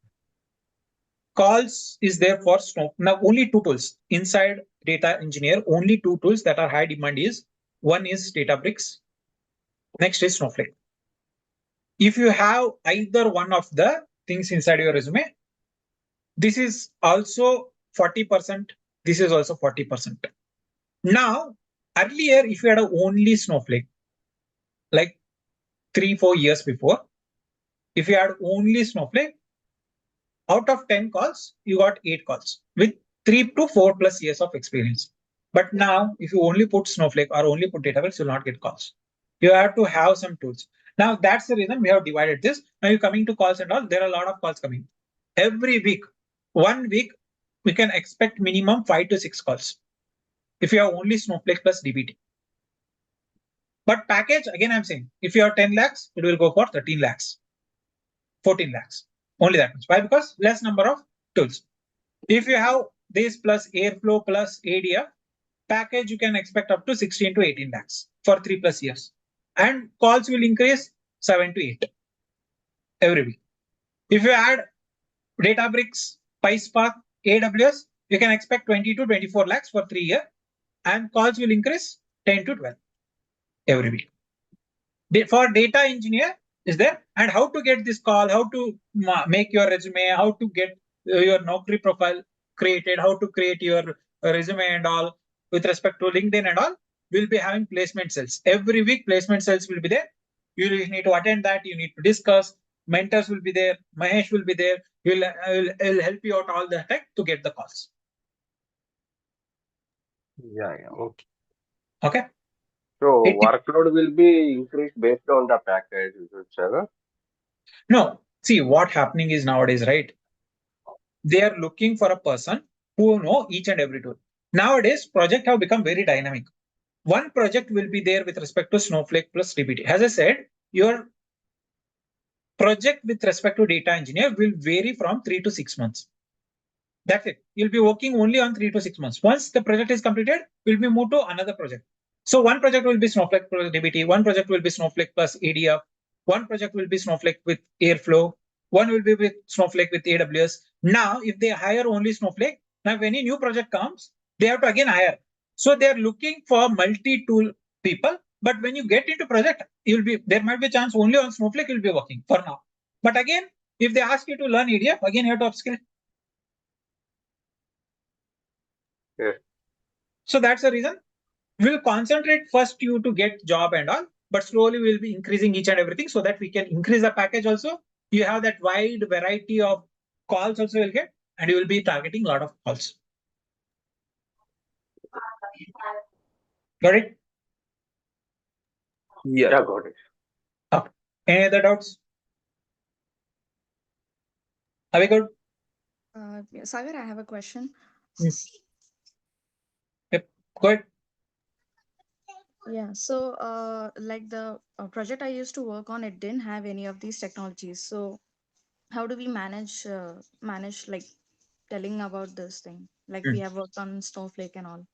calls is there for Snow. Now, only two tools inside data engineer, only two tools that are high demand is one is Databricks, next is Snowflake. If you have either one of the things inside your resume, this is also 40%, this is also 40%. Now, earlier, if you had only Snowflake, like 3-4 years before, if you had only Snowflake, out of 10 calls, you got 8 calls with 3 to 4 plus years of experience. But now, if you only put Snowflake or only put Databricks, you'll not get calls. You have to have some tools. Now that's the reason we have divided this. Now you're coming to calls and all, there are a lot of calls coming. Every week, 1 week, we can expect minimum 5 to 6 calls. If you have only Snowflake plus DBT. But package, again, I'm saying, if you have 10 lakhs, it will go for 13 lakhs, 14 lakhs, only that much. Why? Because less number of tools. If you have this plus Airflow plus ADF package, you can expect up to 16 to 18 lakhs for 3+ years. And calls will increase 7 to 8 every week. If you add Databricks, PySpark, AWS, you can expect 20 to 24 lakhs for 3 years. And calls will increase 10 to 12 every week. For data engineer is there, and how to get this call, how to make your resume, how to get your Naukri profile created, how to create your resume and all with respect to LinkedIn and all, we'll be having placement cells. Every week placement cells will be there. You need to attend that, you need to discuss, mentors will be there, Mahesh will be there, he'll help you out all the time to get the calls. Yeah, okay. Okay. So workload will be increased based on the package, Sagar? No, see what happening is nowadays, right? They are looking for a person who know each and every tool. Nowadays, projects have become very dynamic. One project will be there with respect to Snowflake plus DBT. As I said, your project with respect to data engineer will vary from 3 to 6 months. That's it. You'll be working only on 3 to 6 months. Once the project is completed, we'll be moved to another project. So one project will be Snowflake plus DBT, one project will be Snowflake plus ADF, one project will be Snowflake with Airflow, one will be with Snowflake with AWS. Now, if they hire only Snowflake, now if any new project comes, they have to again hire. So they are looking for multi-tool people. But when you get into project, there might be a chance only on Snowflake you'll be working for now. But again, if they ask you to learn ADF, again you have to upskill. Yes. So that's the reason we'll concentrate first you to get job and all, but slowly we'll be increasing each and everything so that we can increase the package also. You have that wide variety of calls also you'll get, and you will be targeting a lot of calls. Got it? Yeah. Yeah, got it. Okay. Any other doubts? Are we good? Sagar, I have a question. Yep. Go ahead. Yeah, so like the project I used to work on, it didn't have any of these technologies. So how do we manage like telling about this thing? Like we have worked on Snowflake and all.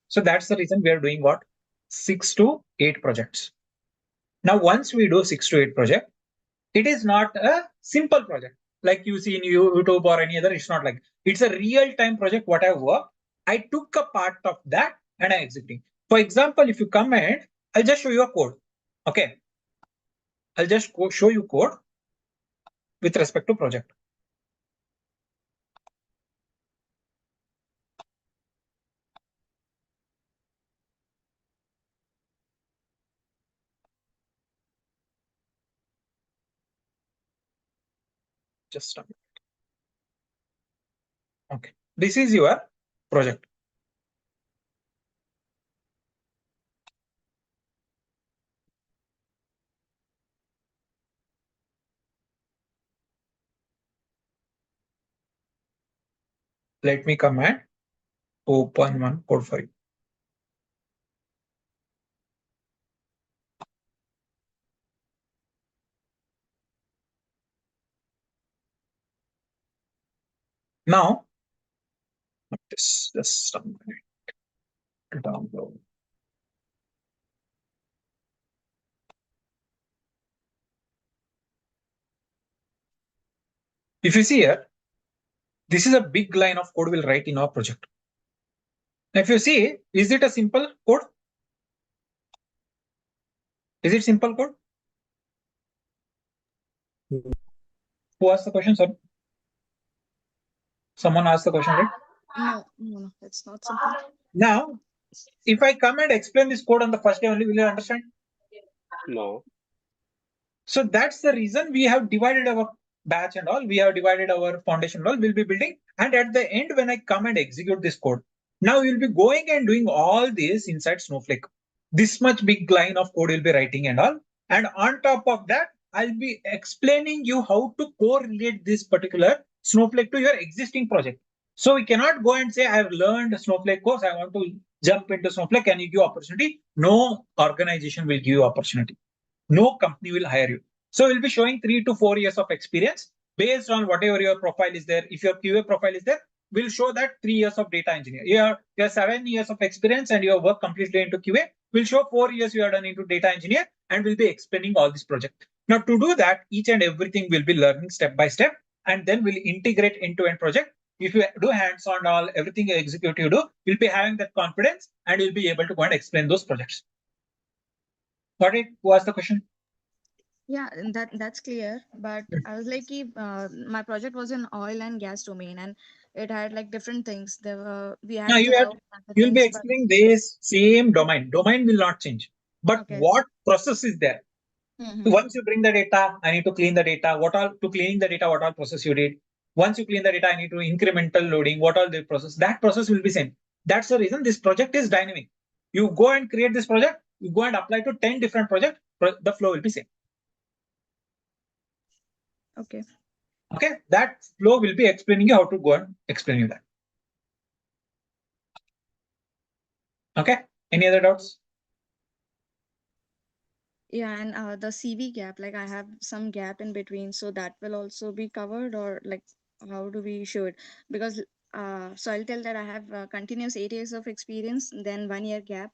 So that's the reason we are doing what? 6 to 8 projects. Now, once we do 6 to 8 project, it is not a simple project like you see in YouTube or any other. It's not like it's a real-time project. What I work, I took a part of that and I executing. For example, if you come and I'll just show you a code. Okay. I'll just show you code with respect to project. Just a minute. Okay. This is your project. Let me come and open one code for you. Now, just a minute. Download. If you see here, this is a big line of code we'll write in our project. Now, if you see, is it a simple code? Is it simple code? Who asked the question, sir? Someone asked the question, right? No, it's not simple. Now, if I come and explain this code on the first day only, will you understand? No. So that's the reason we have divided our batch and all. We have divided our foundation and all. We'll be building. And at the end, when I come and execute this code, now you'll be going and doing all this inside Snowflake. This much big line of code you'll be writing and all. And on top of that, I'll be explaining you how to correlate this particular Snowflake to your existing project. So we cannot go and say, I've learned Snowflake course, I want to jump into Snowflake. Can you give opportunity? No organization will give you opportunity. No company will hire you. So we'll be showing 3 to 4 years of experience based on whatever your profile is there. If your QA profile is there, we'll show that 3 years of data engineer. You have 7 years of experience and your work completely into QA. We'll show 4 years you are done into data engineer, and we'll be explaining all this project. Now to do that, each and everything will be learning step by step, and then we'll integrate end-to-end project. If you do hands-on all everything you execute, you do, you'll be having that confidence and you'll be able to go and explain those projects. Got it? Who asked the question? Yeah, and that's clear. But I was like, my project was in oil and gas domain, and it had like different things. There were we Now had to have other you'll be things, but explaining this same domain. Domain will not change, but okay. what process is there? Mm-hmm. Once you bring the data, I need to clean the data. What all to cleaning the data? What all process you did? Once you clean the data, I need to incremental loading. What all the process? That process will be same. That's the reason this project is dynamic. You go and create this project. You go and apply to 10 different projects. The flow will be same. Okay. Okay, that flow will be explaining you how to go and explain you that. Okay, any other doubts? Yeah, and the CV gap, like I have some gap in between, so that will also be covered, or like how do we show it? Because so I'll tell that I have continuous 8 years of experience, then 1 year gap,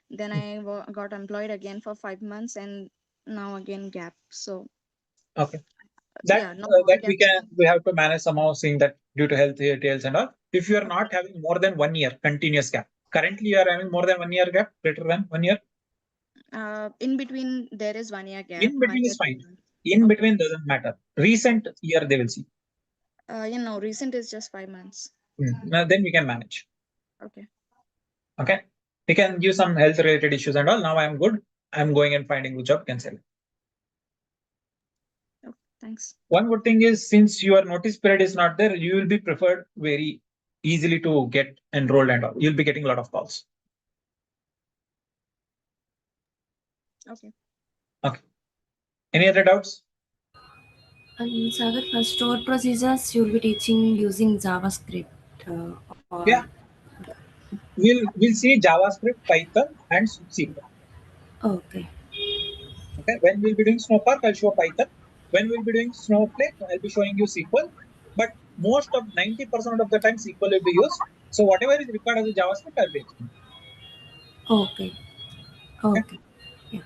then I got employed again for 5 months, and now again gap. So Okay. yeah, no more That gaps. we have to manage somehow, saying that due to health details and all. If you are Okay. not having more than 1 year continuous gap, currently you are having more than 1 year gap, greater than 1 year. In between there is 1 year gap. In One between year, is fine. 2 months. In Okay. between doesn't matter. Recent year they will see. Recent is just 5 months. Now, then we can manage. Okay. Okay. We can give some health related issues and all. Now I am good. I'm going and finding good job. Can sell. Okay, thanks. One good thing is, since your notice period is not there, you will be preferred very easily to get enrolled and all. You'll be getting a lot of calls. Okay. Okay. Any other doubts? Sagar, for stored procedures, you'll be teaching using JavaScript or Yeah. We'll see JavaScript, Python, and SQL. okay. Okay. When we'll be doing Snowpark, I'll show Python. When we'll be doing Snowflake, I'll be showing you SQL. But most of 90% of the time SQL will be used. So whatever is required as a JavaScript, I'll be explaining. Okay. Okay. Okay. Yeah.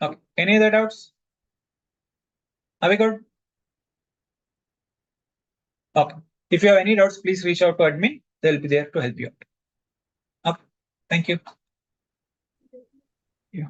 Okay. Any other doubts? Are we good? Okay. If you have any doubts, please reach out to admin. They'll be there to help you out. Okay. Thank you. Yeah.